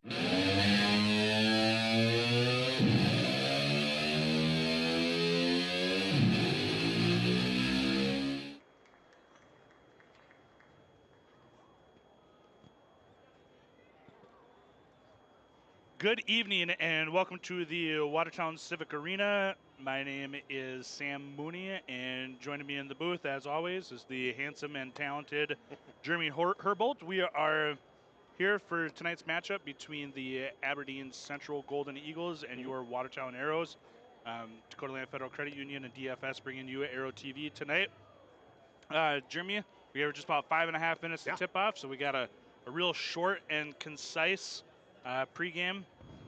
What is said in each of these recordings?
Good evening and welcome to the Watertown Civic Arena. My name is Sam Mooney, and joining me in the booth, as always, is the handsome and talented Jeremy Herbold. We are here for tonight's matchup between the Aberdeen Central Golden Eagles and your Watertown Arrows. Dakota Land Federal Credit Union and DFS bringing you Arrow TV tonight. Jeremy, we have just about 5.5 minutes to tip off, so we got a real short and concise pregame.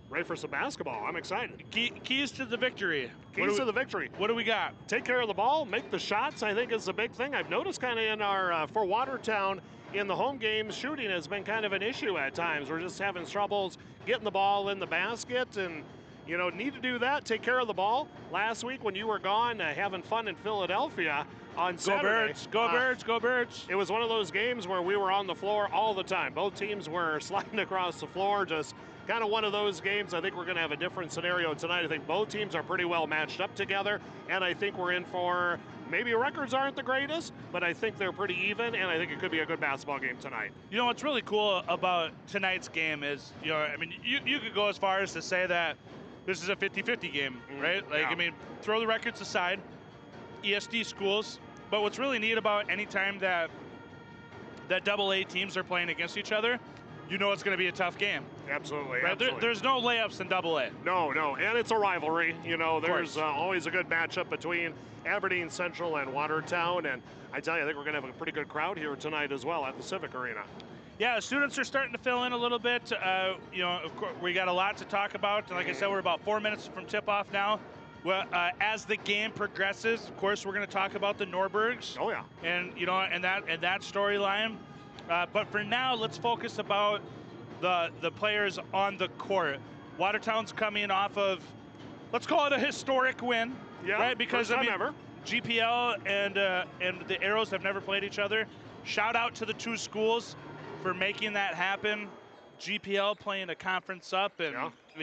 Ready for some basketball. I'm excited. Keys to the victory. Keys to the victory. What do we got? Take care of the ball, make the shots, I think is the big thing. I've noticed kind of in our, for Watertown, in the home games, shooting has been kind of an issue at times. We're just having troubles getting the ball in the basket, and you know, need to do that, take care of the ball. Last week when you were gone having fun in Philadelphia on Saturday. Go Birds, go Birds. It was one of those games where we were on the floor all the time. Both teams were sliding across the floor, just kind of one of those games. I think we're going to have a different scenario tonight. I think both teams are pretty well matched up together, and I think we're in for, maybe records aren't the greatest, but I think they're pretty even, and I think it could be a good basketball game tonight. You know, what's really cool about tonight's game is, you know, I mean, you could go as far as to say that this is a 50-50 game, right? Like, I mean, throw the records aside, ESD schools, but what's really neat about any time that AA teams are playing against each other, you know it's going to be a tough game. Absolutely. Right? Absolutely. There's no layups in AA. No, and it's a rivalry. You know, there's always a good matchup between Aberdeen Central and Watertown, and I tell you, I think we're going to have a pretty good crowd here tonight as well at the Civic Arena. Yeah, students are starting to fill in a little bit. You know, of course, we got a lot to talk about. Like I said, we're about 4 minutes from tip-off now. Well, as the game progresses, of course, we're going to talk about the Norbergs. Oh yeah. And you know, and that storyline. But for now, let's focus about the players on the court. Watertown's coming off of, let's call it a historic win. Yeah. Right? Because first time ever. GPL and the Arrows have never played each other. Shout out to the two schools for making that happen. GPL playing a conference up and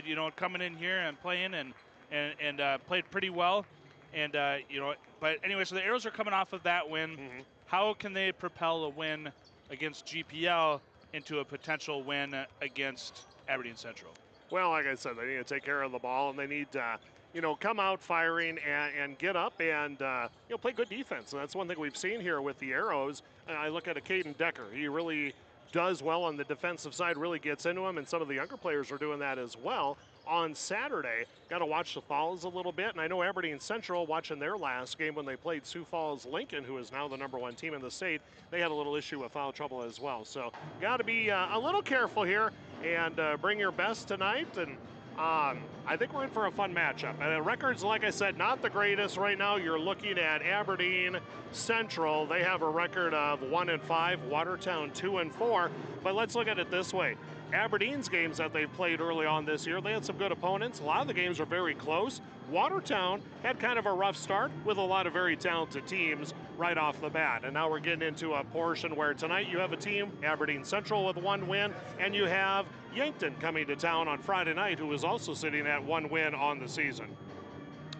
you know, coming in here and playing and played pretty well. And you know, but anyway, so the Arrows are coming off of that win. How can they propel a win against GPL into a potential win against Aberdeen Central? Well, like I said, they need to take care of the ball, and they need to, you know, come out firing and get up and, you know, play good defense. And that's one thing we've seen here with the Arrows. I look at a Caden Decker. He really does well on the defensive side, really gets into him, and some of the younger players are doing that as well. On Saturday, got to watch the fouls a little bit, and I know Aberdeen Central, watching their last game when they played Sioux Falls Lincoln, who is now the #1 team in the state, they had a little issue with foul trouble as well. So got to be a little careful here and bring your best tonight, and I think we're in for a fun matchup. And the records, like I said, not the greatest right now. You're looking at Aberdeen Central. They have a record of 1-5, Watertown 2-4, but let's look at it this way. Aberdeen's games that they've played early on this year, they had some good opponents. A lot of the games are very close. Watertown had kind of a rough start with a lot of very talented teams right off the bat. And now we're getting into a portion where tonight you have a team, Aberdeen Central, with 1 win, and you have Yankton coming to town on Friday night, who is also sitting at 1 win on the season.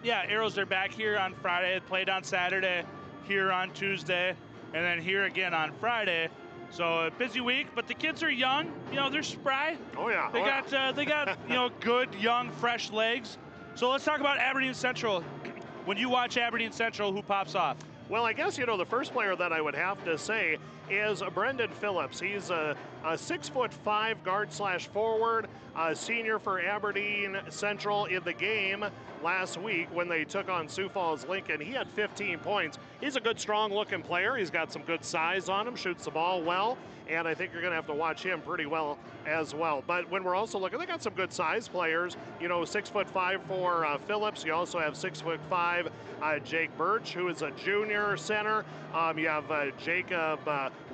Yeah, Arrows are back here on Friday, played on Saturday, here on Tuesday, and then here again on Friday. So a busy week, but the kids are young. You know, they're spry. Oh yeah. They got you know, good, young, fresh legs. So let's talk about Aberdeen Central. When you watch Aberdeen Central, who pops off? Well, I guess, you know, the first player that I would have to say is Brendan Phillips. He's a 6'5" guard/forward, senior for Aberdeen Central. In the game last week when they took on Sioux Falls Lincoln, he had 15 points. He's a good, strong-looking player. He's got some good size on him, shoots the ball well, and I think you're going to have to watch him pretty well as well. But when we're also looking, they got some good size players. You know, 6'5" for Phillips. You also have 6'5" Jake Birch, who is a junior center. You have Jacob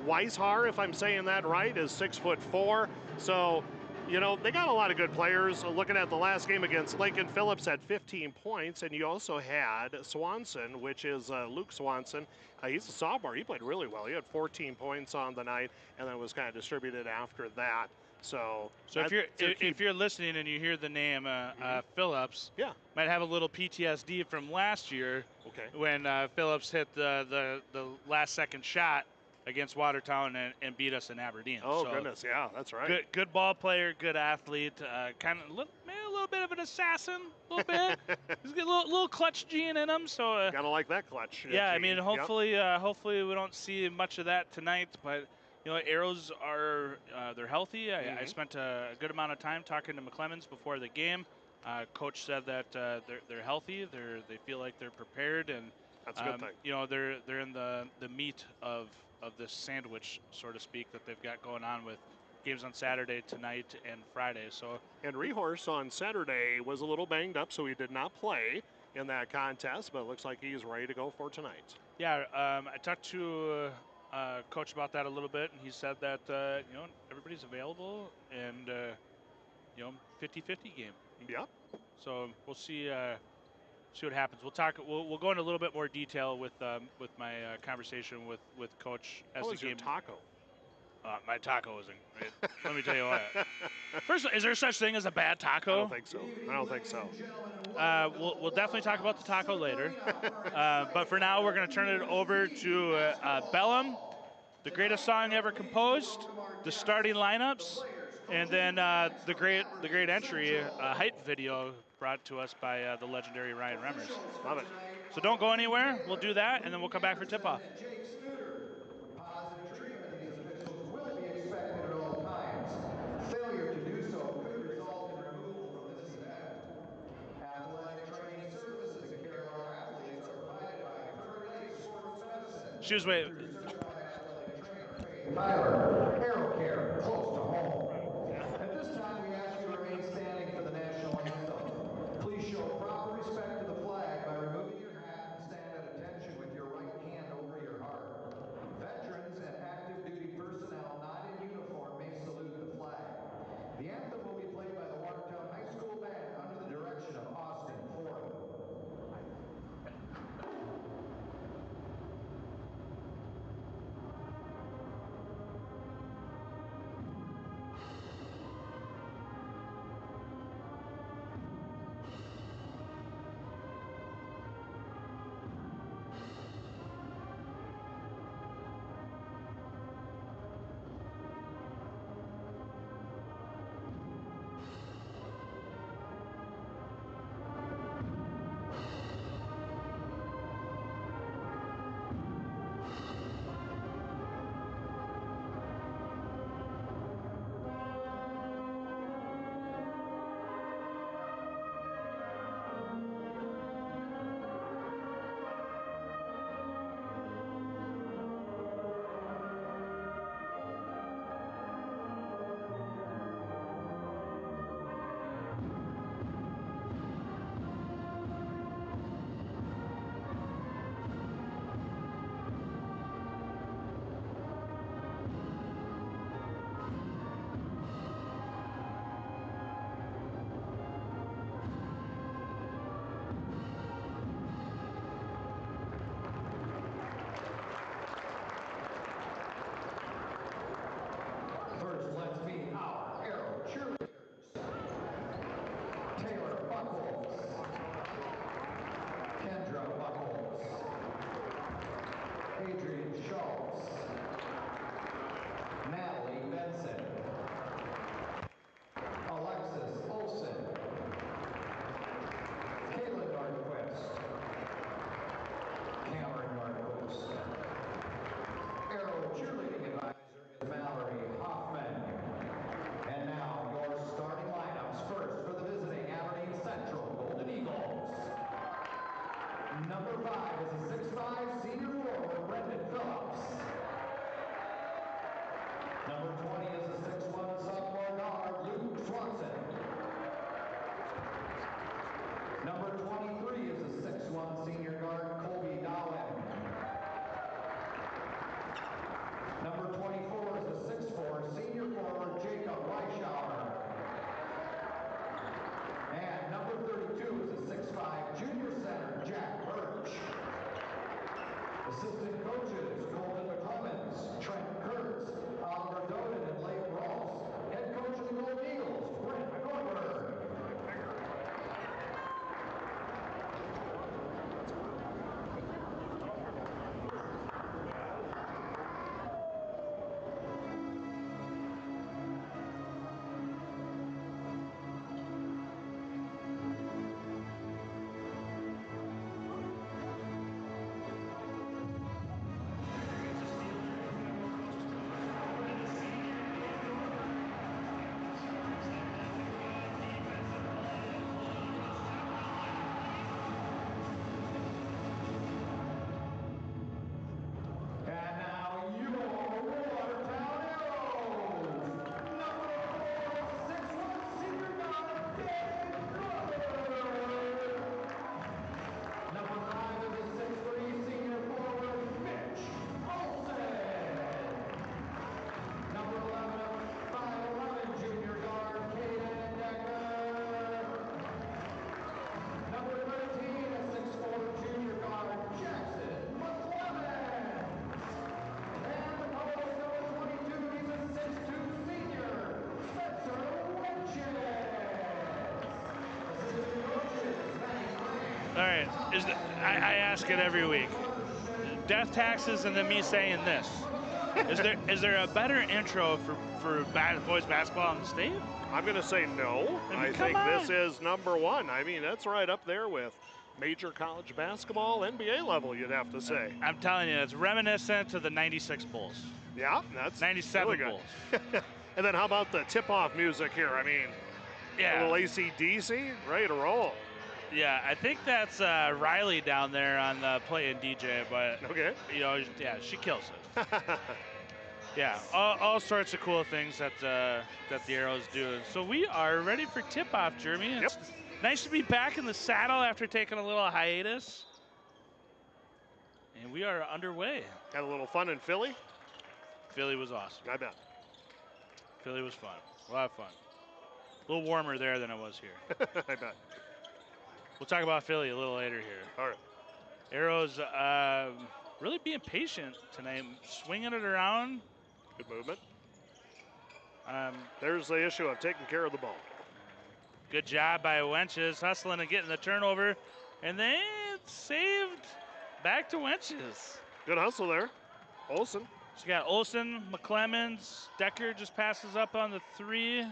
Weishar, if I'm saying that right, is 6'4". So, you know, they got a lot of good players. Looking at the last game against Lincoln, Phillips had 15 points, and you also had Swanson, which is Luke Swanson. He's a sophomore. He played really well. He had 14 points on the night, and then was kind of distributed after that. So, So if you're listening and you hear the name Phillips, yeah, might have a little PTSD from last year okay. when Phillips hit the last second shot against Watertown and beat us in Aberdeen. Oh So goodness, yeah, that's right. good ball player, good athlete, kind of maybe a little bit of an assassin, a little bit. He's got a little clutch gene in him. So Gotta like that clutch. yeah, I Gene. mean, Yep. hopefully we don't see much of that tonight. But arrows are they're healthy. I spent a good amount of time talking to McClemens before the game. Coach said that they're healthy. They feel like they're prepared, and That's a good thing. they're in the meat of this sandwich, so to speak, that they've got going on with games on Saturday, tonight, and Friday. So And Rehorse on Saturday was a little banged up, so he did not play in that contest, but it looks like he's ready to go for tonight. yeah, I talked to coach about that a little bit, and he said that everybody's available and 50-50 game. Yep. So we'll see what happens. We'll go into a little bit more detail with my conversation with coach as How the was your game. taco? My taco was great. Let me tell you what. First, is there such thing as a bad taco? I don't think so. I don't think so. We'll definitely talk about the taco later. But for now, we're going to turn it over to Bellum, the greatest song ever composed, the starting lineups, and then the great entry hype video brought to us by the legendary Ryan Remmers. Love it. So don't go anywhere. We'll do that, and then we'll come back for tip-off. Positive treatment of these officials will be expected at all times. Failure to do so could result in removal from this event. Athletic training services and care of our athletes are provided by Prairie Lake Sports Medicine. She was waiting. Through certified athletic trainer Faith Tyler, Aero Care, close to home. At this time, we ask you to remain standing for the national anthem. Please show proper respect to the flag by removing your hat and stand at attention with your right hand over your heart. Veterans and active duty personnel not in uniform may salute the flag. The anthem will be played by the Watertown High School Band under the direction of Austin Ford. right. I ask it every week. Death taxes and then me saying this. Is there a better intro for boys basketball in the state? I'm going to say no. I come think on. this is number one. I mean, that's right up there with major college basketball, NBA level, you'd have to say. I'm telling you, it's reminiscent to the 96 Bulls. Yeah, that's 97 really good. Bulls. And then how about the tip-off music here? I mean, a little AC/DC, ready to roll. Yeah, I think that's Riley down there on the play-in DJ, but Okay. you know, yeah, she kills it. Yeah, all sorts of cool things that the Arrows do. So we are ready for tip-off, Jeremy. It's nice to be back in the saddle after taking a little hiatus. And we are underway. Had a little fun in Philly? Philly was awesome. I bet. Philly was fun. A lot of fun. A little warmer there than it was here. I bet. We'll talk about Philly a little later here. All right. Arrows really being patient tonight, swinging it around. Good movement. There's the issue of taking care of the ball. Good job by Wenches, hustling and getting the turnover. And then saved back to Wenches. Good hustle there. Olsen. So you got Olsen, McClemens, Decker just passes up on the three.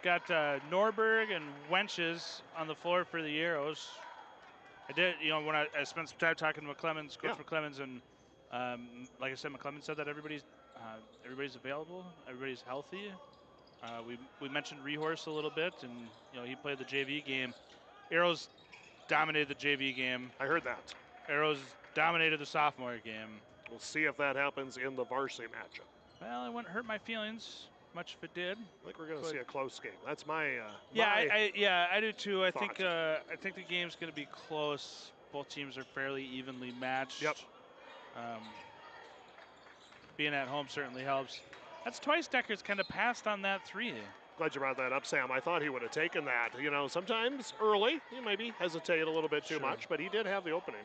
Got Norberg and Wenches on the floor for the Arrows. I did, you know, when I spent some time talking to McClemens, Coach McClemens, and like I said, McClemens said that everybody's available, everybody's healthy. We mentioned Rehorse a little bit, and you know he played the JV game. Arrows dominated the JV game. I heard that. Arrows dominated the sophomore game. We'll see if that happens in the varsity matchup. Well, it wouldn't hurt my feelings much if it did. I think we're going to see a close game. That's my I do too. I think thought. the game's going to be close. Both teams are fairly evenly matched. Yep. Being at home certainly helps. That's twice Decker's kind of passed on that three. Glad you brought that up, Sam. I thought he would have taken that. You know, sometimes early, you maybe hesitate a little bit too much, but he did have the opening.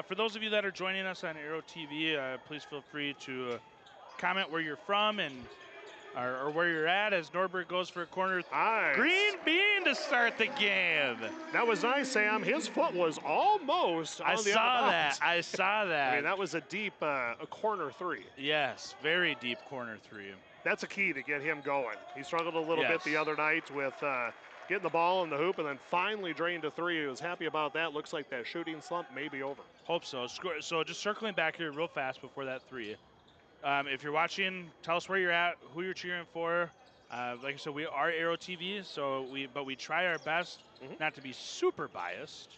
For those of you that are joining us on Arrow TV, please feel free to comment where you're from and or where you're at as Norberg goes for a corner. Nice. Green bean to start the game. That was nice, Sam. His foot was almost on the saw that. I saw that. I mean, that was a deep a corner three. Yes, very deep corner three. That's a key to get him going. He struggled a little bit the other night with getting the ball in the hoop and then finally drained a three. He was happy about that. Looks like that shooting slump may be over. Hope so. So just circling back here real fast before that three. If you're watching, tell us where you're at, who you're cheering for. Like I said, we are Arrow TV, but we try our best not to be super biased.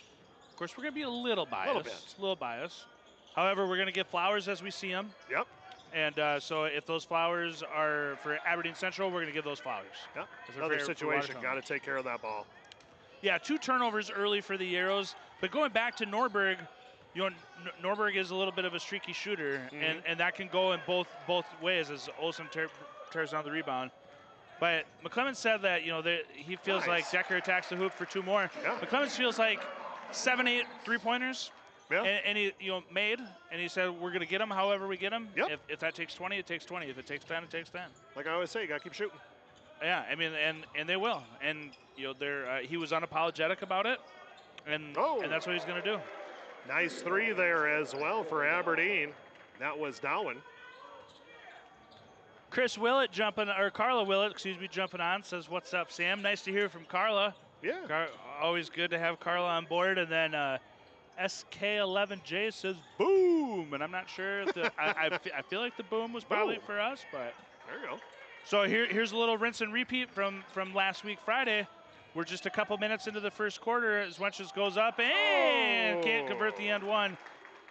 Of course, we're going to be a little biased. A little biased. However, we're going to get flowers as we see them. Yep. And so if those flowers are for Aberdeen Central, we're going to give those flowers. Yep. Another situation. Got to take care of that ball. Yeah, 2 turnovers early for the Arrows. But going back to Norberg, you know, Norberg is a little bit of a streaky shooter, and that can go in both ways as Olsen tears down the rebound. But McClemens said that, you know, he feels like Decker attacks the hoop for 2 more. Yeah. McClemens feels like 7-8 3-pointers. Yeah. And he, you know, made, and he said we're going to get them however we get them. Yep. If that takes 20, it takes 20. If it takes 10, it takes 10. Like I always say, you got to keep shooting. Yeah, I mean, and they will. And, you know, he was unapologetic about it, and that's what he's going to do. Nice three there as well for Aberdeen. That was Dowen. Carla Willett, jumping on, says, "What's up, Sam?" Nice to hear from Carla. Yeah. Always good to have Carla on board. And then SK11J says, "Boom!" And I'm not sure if I feel like the boom was probably for us, but there you go. So here's a little rinse and repeat from last week Friday. We're just a couple minutes into the first quarter as Wenches goes up and can't convert the end one.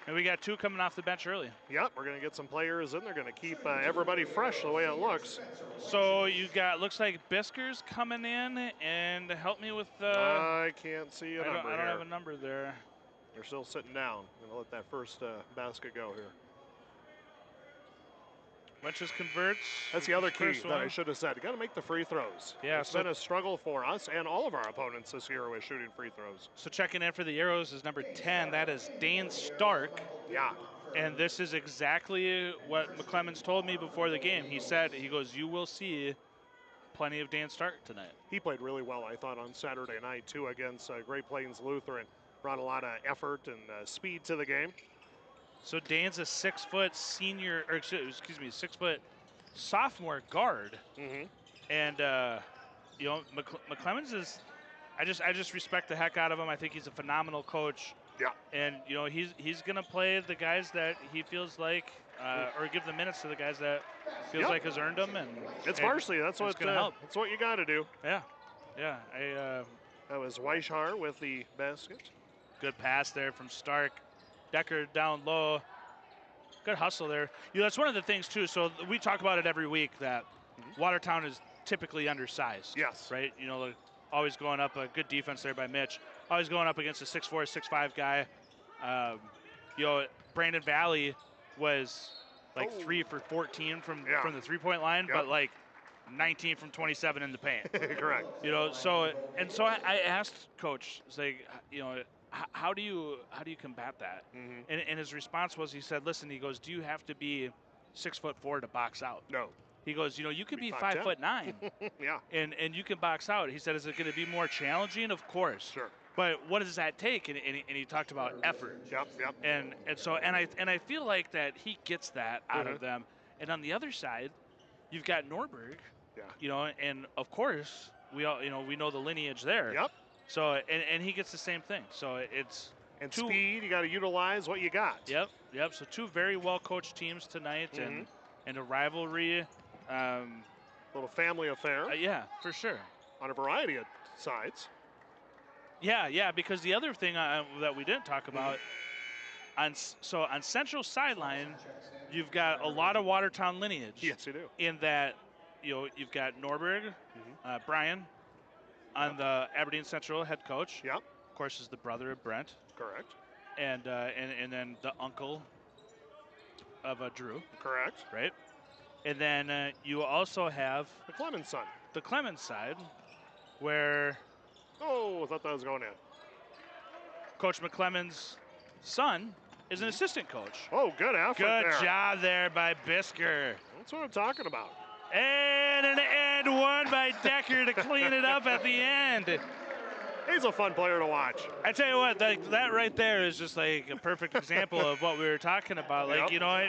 And we got 2 coming off the bench early. Yep, we're going to get some players in. They're going to keep everybody fresh the way it looks. So you got, looks like Bisker's coming in, and help me with I can't see a number I don't have a number there. They're still sitting down. I'm going to let that first basket go here. Wenches converts. That's the other key that I should have said. You got to make the free throws. Yeah, it's been a struggle for us and all of our opponents this year with shooting free throws. So checking in for the Arrows is number 10. That is Dane Stark. Yeah. And this is exactly what McClemens told me before the game. He goes, you will see plenty of Dan Stark tonight. He played really well, I thought, on Saturday night, too, against Great Plains Lutheran. brought a lot of effort and speed to the game. So Dane's a 6-foot senior, or excuse me, 6-foot sophomore guard, Mm-hmm. and you know McClemens is. I just respect the heck out of him. I think he's a phenomenal coach. Yeah. And you know he's gonna play the guys that he feels like, or give the minutes to the guys that feels like has earned them. And it's varsity. That's what gonna help. That's what you got to do. Yeah. That was Weishar with the basket. Good pass there from Stark. Decker down low. Good hustle there. You know, that's one of the things too. So we talk about it every week that Watertown is typically undersized. Yes. Right. You know, always going up a good defense there by Mitch. Always going up against a 6'4", 6'5" guy. You know, Brandon Valley was like 3 for 14 from the 3-point line, but like 19 from 27 in the paint. Correct. You know, so I asked Coach, like, you know, how do you combat that? Mm-hmm. And his response was, he said, listen, he goes, do you have to be 6'4" to box out? No. He goes, you know, you could be 5'9". Yeah. And you can box out. He said, is it going to be more challenging? Of course. Sure. But what does that take? And he talked about effort. Yep. And so I feel like that he gets that out of them. And on the other side, you've got Norberg. Yeah. You know, and of course we know the lineage there. Yep. So and he gets the same thing. So it's speed. You got to utilize what you got. Yep. So two very well coached teams tonight, and a rivalry. Little family affair. Yeah, for sure. On a variety of sides. Yeah, because the other thing that we didn't talk about, on Central Sideline, you've got a lot of Watertown lineage. Yes, you do. In that, you know, you've got Norberg, Brian, on the Aberdeen Central head coach. Yep. Of course, is the brother of Brent. Correct. And then the uncle of Drew. Correct. Right. And then you also have the Clemens son. The Clemens side, where. Oh, I thought that was going in. Coach McClemen's son is an assistant coach. Oh, good effort Good job there by Bisker. That's what I'm talking about. And an and one by Decker to clean it up at the end. He's a fun player to watch. I tell you what, that right there is just like a perfect example of what we were talking about. Like, you know,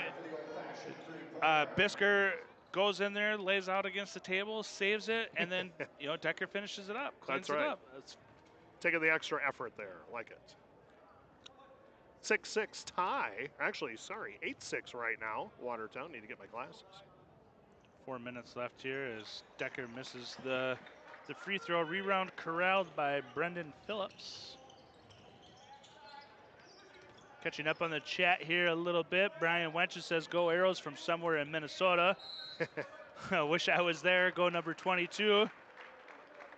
Bisker goes in there, lays out against the table, saves it, and then, you know, Decker finishes it up, cleans it up. That's taking the extra effort there, like it. 6-6 tie. Actually, sorry, 8-6 right now. Watertown, need to get my glasses. 4 minutes left here as Decker misses the free throw. Rebound corralled by Brendan Phillips. Catching up on the chat here a little bit. Brian Wenches says, go Arrows from somewhere in Minnesota. I wish I was there. Go number 22.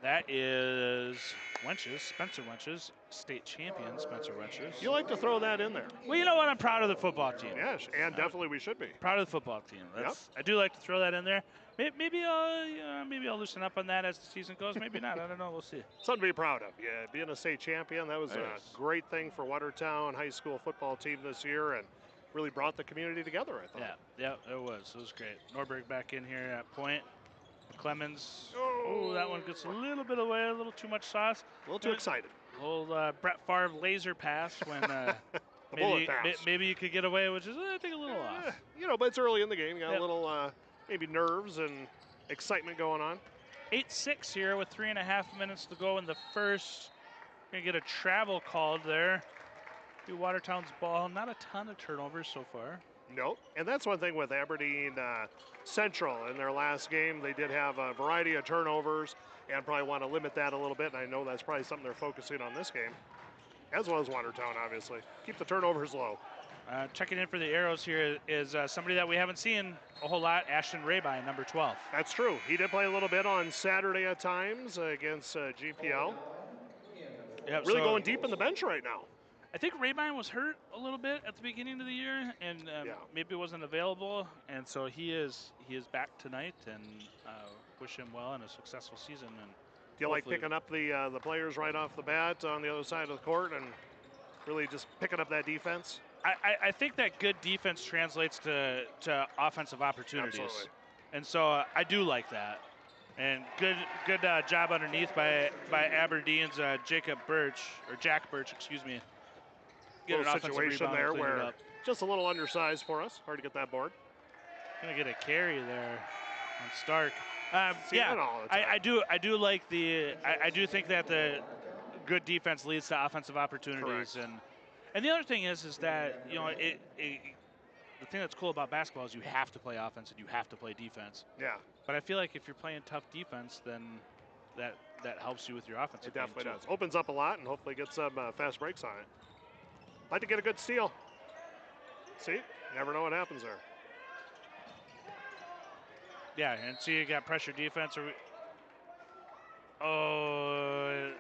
That is Wenches, Spencer Wenches, state champion Spencer Wenches. You like to throw that in there. Well, you know what? I'm proud of the football team. Yes, and definitely we should be. Proud of the football team. I do like to throw that in there. Maybe I'll loosen up on that as the season goes. Maybe not. I don't know. We'll see. Something to be proud of. Yeah, being a state champion, that was a great thing for Watertown high school football team this year, and really brought the community together, I thought. Yeah, it was. It was great. Norberg back in here at point. Clemens. Oh, that one gets a little bit away, a little too much sauce. A little too excited. Old Brett Favre laser pass when maybe you could get away, which is I think a little off. You know, but it's early in the game. You got a little maybe nerves and excitement going on. 8-6 here with 3.5 minutes to go in the first. Gonna get a travel called there. Do Watertown's ball. Not a ton of turnovers so far. Nope. And that's one thing with Aberdeen Central. In their last game, they did have a variety of turnovers and probably want to limit that a little bit. And I know that's probably something they're focusing on this game, as well as Watertown, obviously. Keep the turnovers low. Checking in for the Arrows here is somebody that we haven't seen a whole lot, Ashton Rabine, number 12. That's true. He did play a little bit on Saturday at times against GPL. Yep, really going deep in the bench right now. I think Rabine was hurt a little bit at the beginning of the year, and maybe wasn't available, and so he is back tonight, and wish him well in a successful season. And do you like picking up the players right off the bat on the other side of the court and really just picking up that defense? I think that good defense translates to offensive opportunities. Absolutely. And so I do like that. And good job underneath by Aberdeen's Jack Birch, excuse me. Get an Little offensive situation rebound there and clean it where up. just a little undersized for us. Hard to get that board. Gonna get a carry there on Stark. See Yeah, that all the time. I do like I do think that the good defense leads to offensive opportunities. Correct. And the other thing is that, you know, the thing that's cool about basketball is you have to play offense and you have to play defense. Yeah, But I feel like if you're playing tough defense, then that helps you with your offensive it game, definitely too. does. Opens up a lot and hopefully gets some fast breaks on it. Like to get a good steal. See, you never know what happens there. Yeah, and see, you got pressure defense. I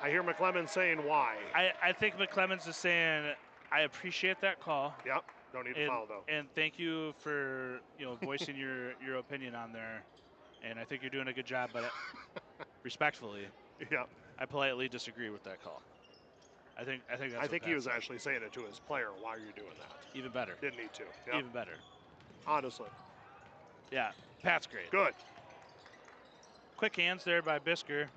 hear McClemmons saying why. I think McClemmons is saying, I appreciate that call. Yep, don't need to foul though. And thank you for, you know, voicing your opinion on there. And I think you're doing a good job, but respectfully, Yep. I politely disagree with that call. I think he was actually saying it to his player. Why are you doing that? even better. Didn't need to. Yep. Even better. Honestly. Yeah, Pat's great. Good. Quick hands there by Bisker.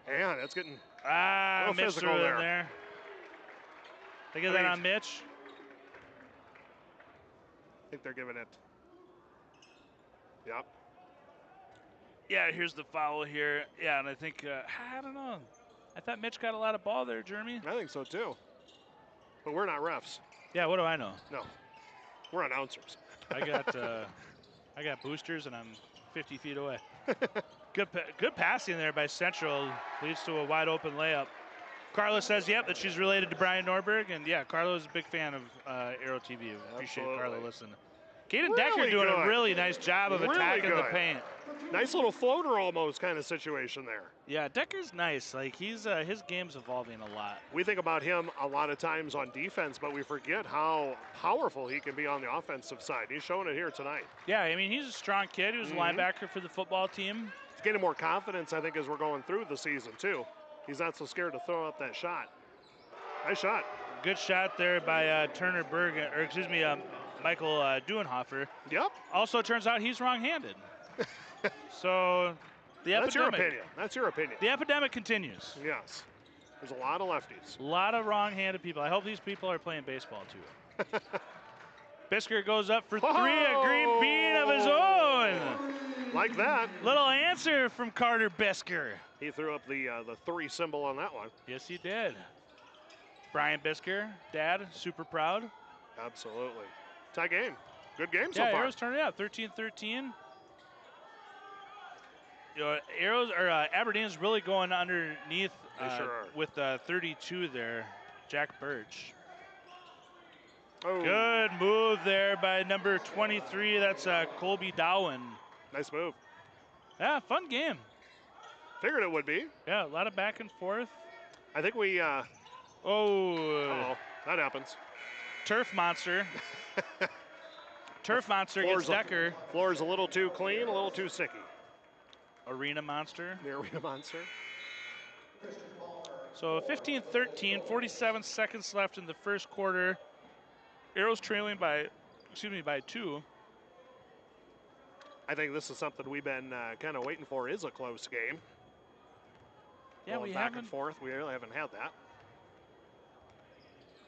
Yeah, that's getting Mitch physical threw it there. in there. They get that on Mitch. I think they're giving it. Yep. Yeah, here's the foul here. Yeah, and I think, I don't know. I thought Mitch got a lot of ball there, Jeremy. I think so too. But we're not refs. Yeah, what do I know? No. We're announcers. I got boosters and I'm 50 feet away. Good passing there by Central. Leads to a wide open layup. Carla says, yep, that she's related to Brian Norberg. And yeah, Carla is a big fan of Aero TV. Appreciate Carla listening. Caden Decker doing a really nice job of attacking the paint. Nice little floater almost kind of situation there. Yeah, Decker's nice. Like his game's evolving a lot. We think about him a lot of times on defense, but we forget how powerful he can be on the offensive side. He's showing it here tonight. Yeah, I mean, he's a strong kid. He was a linebacker for the football team. He's getting more confidence, I think, as we're going through the season, too. He's not so scared to throw up that shot. Nice shot. Good shot there by Turner Bergen, or excuse me, Michael Duenhofer. Yep. Also, turns out he's wrong-handed. So, That's your opinion. That's your opinion. The epidemic continues. Yes. There's a lot of lefties. A lot of wrong-handed people. I hope these people are playing baseball, too. Bisker goes up for three, a green bean of his own. Like that. Little answer from Carter Bisker. He threw up the 3 symbol on that one. Yes, he did. Brian Bisker, dad, super proud. Absolutely. Tie game. Good game so far. Yeah, Arrows turned it out, 13-13. You know, Aberdeen's really going underneath with 32 there. Jack Birch. Oh. Good move there by number 23. That's Colby Dowen. Nice move. Yeah, fun game. Figured it would be. Yeah, a lot of back and forth. I think we. Oh. That happens. Turf Monster. Turf Monster gets Decker. Floor's a little too clean, a little too sticky. Arena Monster. The Arena Monster. So 15-13, 47 seconds left in the first quarter. Arrows trailing by 2. I think this is something we've been kind of waiting for, is a close game. Yeah, going we back haven't. and forth. We really haven't had that.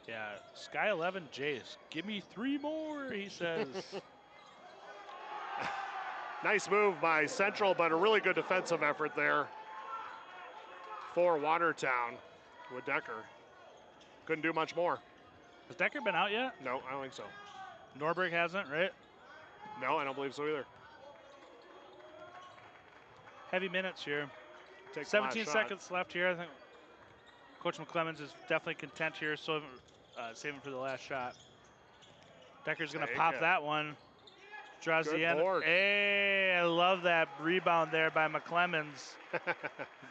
Yeah, Sky 11 Jace, give me 3 more, he says. Nice move by Central, but a really good defensive effort there for Watertown with Decker. Couldn't do much more. Has Decker been out yet? No, I don't think so. Norberg hasn't, right? No, I don't believe so either. Heavy minutes here. Take 17 seconds left here. I think Coach McClemmons is definitely content here, so saving for the last shot. Decker's going to pop that one. Draws Good the end. board. Hey, I love that rebound there by McClemmons.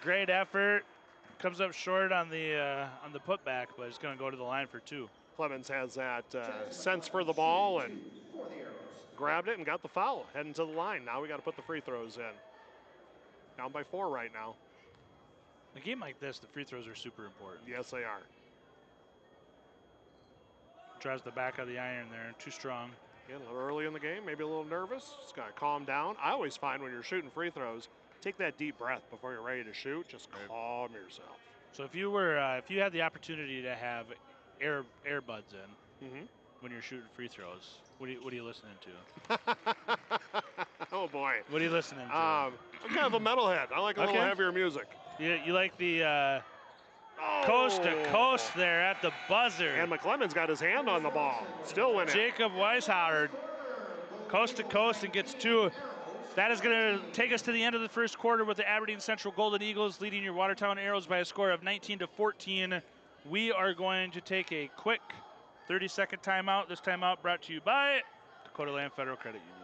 Great effort. Comes up short on the putback, but it's going to go to the line for 2. Clemens has that sense for the ball and grabbed it and got the foul. Heading to the line. Now we got to put the free throws in. Down by 4 right now. A game like this, the free throws are super important. Yes, they are. Tries the back of the iron there, too strong. Again, a little early in the game, maybe a little nervous. Just got to calm down. I always find when you're shooting free throws, take that deep breath before you're ready to shoot. Just calm yourself. So if you had the opportunity to have earbuds in when you're shooting free throws, what are you listening to? Oh boy. What are you listening to? I'm kind of a metalhead. I like a little heavier music. You like the coast to coast there at the buzzer. And McClemon's got his hand on the ball. Still winning. Jacob Weishauer, coast to coast, and gets 2. That is going to take us to the end of the first quarter with the Aberdeen Central Golden Eagles leading your Watertown Arrows by a score of 19-14. We are going to take a quick 30-second timeout. This timeout brought to you by Dakota Land Federal Credit Union.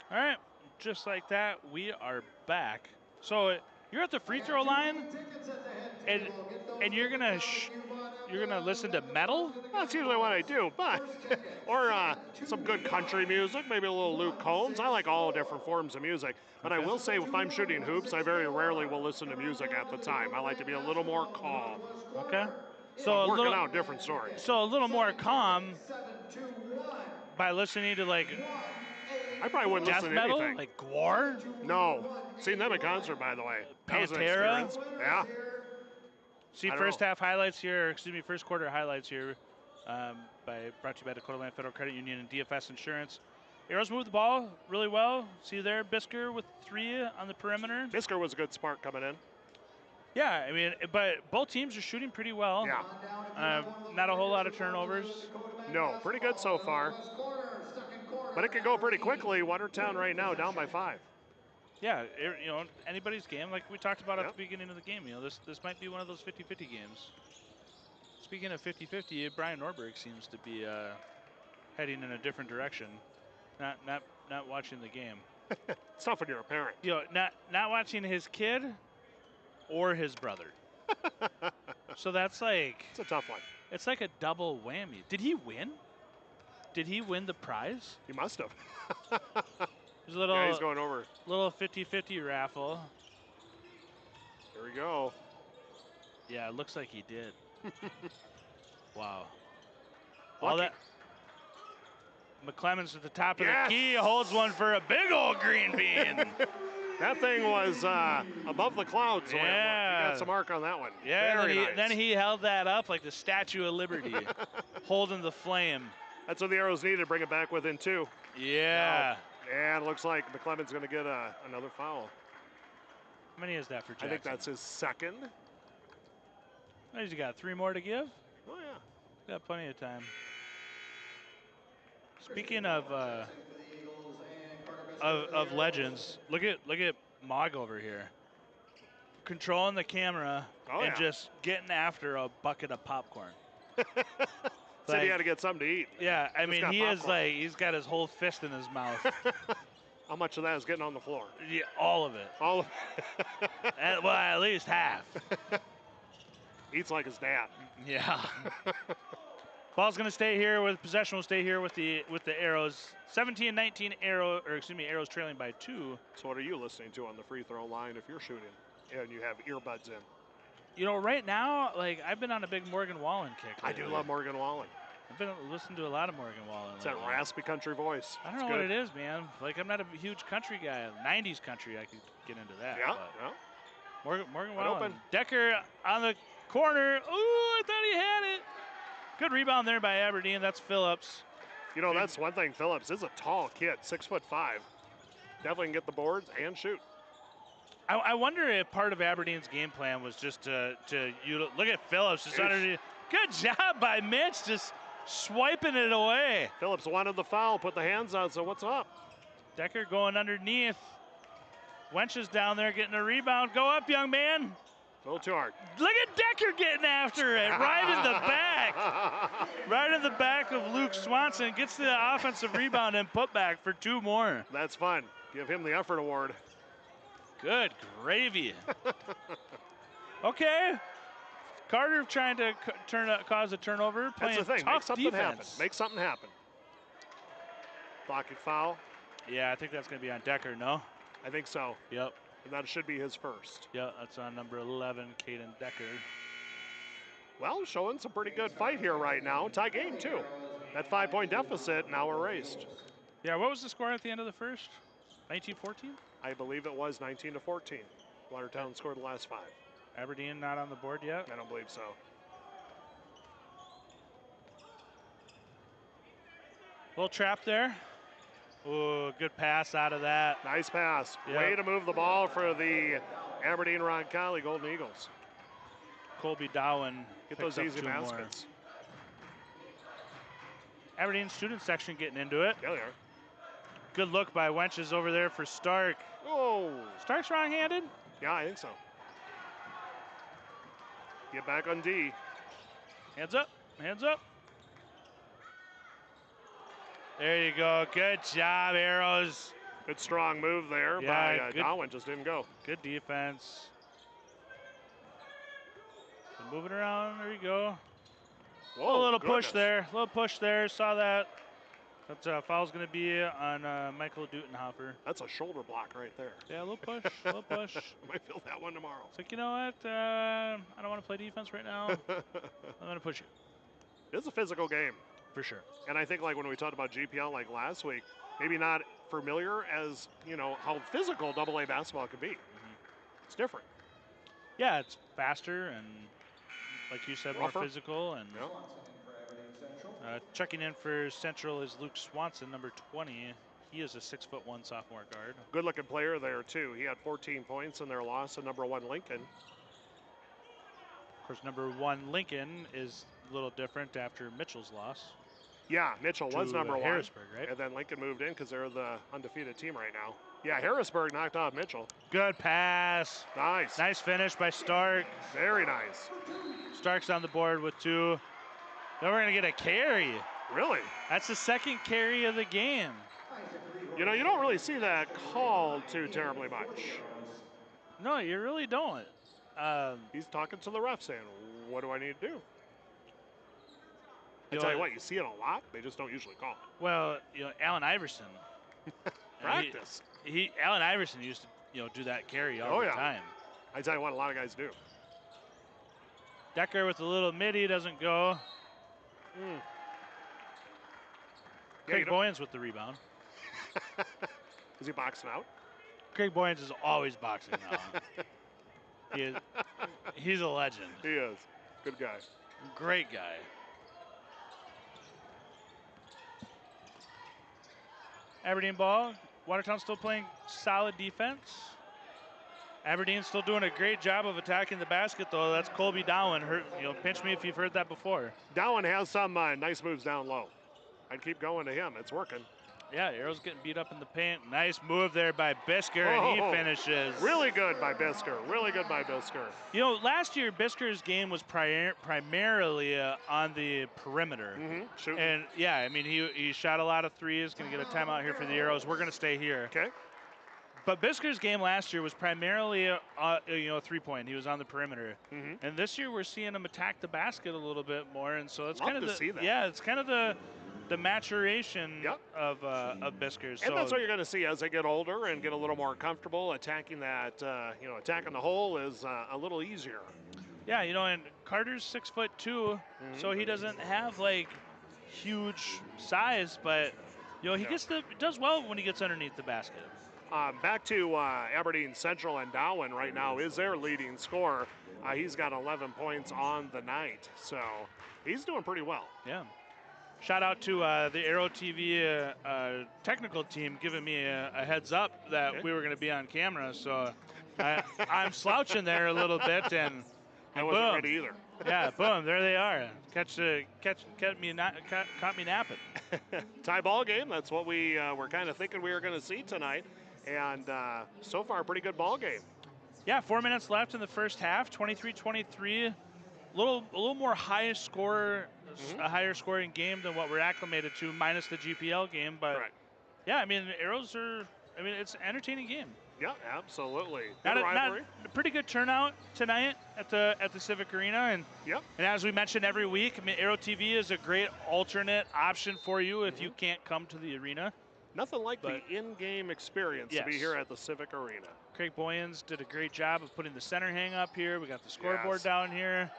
All right, just like that, we are back. So you're at the free throw line, and you're gonna listen to metal. That's usually what I do, but or some good country music, maybe a little Luke Combs. I like all different forms of music, but I will say if I'm shooting hoops, I very rarely will listen to music at the time. I like to be a little more calm. Okay. So working out different stories. So a little more calm by listening to like. I probably wouldn't death listen to metal, anything. like Gore? No. Seen them in concert, by the way. Pantera? Yeah. See first quarter highlights here brought to you by Dakota Land Federal Credit Union and DFS Insurance. Arrows move the ball really well. See there, Bisker with 3 on the perimeter. Bisker was a good spark coming in. Yeah, I mean, but both teams are shooting pretty well. Yeah. Not a whole lot of turnovers. No, pretty good so far. But it could go pretty quickly. Watertown right now down by 5. Yeah, anybody's game, like we talked about at the beginning of the game. This might be one of those 50-50 games. Speaking of 50-50, Brian Norberg seems to be heading in a different direction. Not watching the game. It's tough when you're a parent. Not watching his kid or his brother. So that's like. It's a tough one. It's like a double whammy. Did he win? Did he win the prize? He must have. There's a little. He's going over. Little 50-50 raffle. Here we go. Yeah, it looks like he did. Wow. Lucky. All that. McClemon's at the top of the key, holds one for a big old green bean. That thing was above the clouds. Yeah. You got some mark on that one. Yeah, Very then he held that up like the Statue of Liberty, holding the flame. That's what the Arrows needed to bring it back within 2. Yeah. And it looks like McClemon's going to get another foul. How many is that for Jackson? I think that's his second. He's got 3 more to give? Oh, yeah. Got plenty of time. Speaking of legends, look at Mog over here, controlling the camera and just getting after a bucket of popcorn. Said he had to get something to eat. Yeah, I mean he's got his whole fist in his mouth. How much of that is getting on the floor? Yeah, all of it. All of it. Well, at least half. Eats like his dad. Yeah. Ball's gonna stay here possession will stay here with the Arrows. 17-19 Arrows trailing by 2. So what are you listening to on the free throw line if you're shooting and you have earbuds in? Right now, like I've been on a big Morgan Wallen kick. I do love Morgan Wallen. I've been listening to a lot of Morgan Wallen. It's that raspy country voice. I don't know what it is, man. Like I'm not a huge country guy. 90s country, I could get into that. Yeah. Morgan Wallen. Open. Decker on the corner. Ooh, I thought he had it. Good rebound there by Aberdeen. That's Phillips. That's one thing. Phillips is a tall kid, 6'5". Definitely can get the boards and shoot. I wonder if part of Aberdeen's game plan was just to look at Phillips. Just underneath. Good job by Mitch, just swiping it away. Phillips wanted the foul, put the hands on, so what's up? Decker going underneath. Wench is down there getting a rebound. Go up, young man. A little too hard. Look at Decker getting after it, right in the back. Right in the back of Luke Swanson. Gets the offensive rebound and put back for 2 more. That's fun. Give him the effort award. Good gravy. Okay. Carter trying to cause a turnover, playing That's the thing. tough Make something defense. happen. Make something happen. Blocking foul. Yeah, I think that's going to be on Decker, no? I think so. Yep. And that should be his first. Yep, that's on number 11, Caden Decker. Well, showing some pretty good fight here right now. Tie game, too. That 5-point deficit now erased. Yeah, what was the score at the end of the first? 19-14? I believe it was 19-14. Watertown scored the last 5. Aberdeen not on the board yet? I don't believe so. Little trap there. Ooh, good pass out of that. Nice pass. Yep. Way to move the ball for the Aberdeen Roncalli Golden Eagles. Colby Dowen Get picks those up easy 2 more. baskets. Aberdeen student section getting into it. Yeah, they are. Good look by Wenches over there for Stark. Oh. Stark's wrong-handed? Yeah, I think so. Get back on D. Hands up, hands up. There you go, good job, Arrows. Good strong move there Yeah, by good. Darwin, just didn't go. Good defense. Move it around, there you go. Whoa, A little goodness. push there, saw that. That foul's gonna be on Michael Dutenhofer. That's a shoulder block right there. Yeah, a little push, a little push. I might feel that one tomorrow. It's like, you know what, I don't wanna play defense right now. I'm gonna push you. It's a physical game. For sure. And I think like when we talked about GPL like last week, maybe not familiar as, how physical AA basketball could be. It's different. Yeah, it's faster and, like you said, Rougher. more physical. And Yeah. checking in for Central is Luke Swanson, number 20. He is a 6'1" sophomore guard. Good looking player there too. He had 14 points in their loss to number 1 Lincoln. Of course, number 1 Lincoln is a little different after Mitchell's loss. Yeah, Mitchell was to, number 1. Harrisburg, right? And then Lincoln moved in because they're the undefeated team right now. Yeah, Harrisburg knocked off Mitchell. Good pass. Nice. Nice finish by Stark. Very nice. Stark's on the board with 2. Then we're going to get a carry. Really? That's the second carry of the game. You don't really see that called too terribly much. No, you really don't. He's talking to the ref saying, what do I need to do? I You tell know, you what, you see it a lot. They just don't usually call it. Well, Allen Iverson. Practice. Allen Iverson used to, do that carry all Oh, the yeah. time. I tell you what, a lot of guys do. Decker with a little midi doesn't go. Yeah, Craig Boyens with the rebound. Is he boxing out? Craig Boyens is always boxing now. He's a legend. He is. Good guy. Great guy. Aberdeen ball. Watertown still playing solid defense. Aberdeen still doing a great job of attacking the basket, though. That's Colby Dowen. Pinch me if you've heard that before. Dowen has some nice moves down low. I'd keep going to him. It's working. Yeah, Arrow's getting beat up in the paint. Nice move there by Bisker, and he finishes. Really good by Bisker. Really good by Bisker. Last year, Bisker's game was primarily on the perimeter. Shooting. And, yeah, I mean, he shot a lot of threes. Going to get a timeout here for the Arrows. We're going to stay here. Okay. But Bisker's game last year was primarily a three-point. He was on the perimeter. And this year we're seeing him attack the basket a little bit more, and so it's Love kind of to see that. yeah, it's kind of the maturation of Bisker's. And that's what you're going to see as they get older and get a little more comfortable. Attacking that, attacking the hole is a little easier. Yeah, and Carter's 6'2", so he doesn't have like huge size, but he does well when he gets underneath the basket. Back to Aberdeen Central, and Dowen right now is their leading scorer. He's got 11 points on the night, so he's doing pretty well. Yeah. Shout out to the Aero TV technical team giving me a heads up that we were going to be on camera, so I'm slouching there a little bit, and I wasn't boom. ready either. Yeah, boom, there they are. Caught me napping. Tie ball game. That's what we were kind of thinking we were going to see tonight. And so far, a pretty good ball game. Yeah, 4 minutes left in the first half, 23-23. A little more higher scoring game than what we're acclimated to, minus the GPL game. But Right. yeah, I mean, the Arrows it's an entertaining game. Yeah, absolutely. Not Good a, not rivalry. a pretty good turnout tonight at the Civic Arena, and Yep. as we mentioned every week, I mean, Aero TV is a great alternate option for you if you can't come to the arena. Nothing like But- the in-game experience to be Yes. here at the Civic Arena. Craig Boyens did a great job of putting the center hang up here. We got the scoreboard Yes. down here.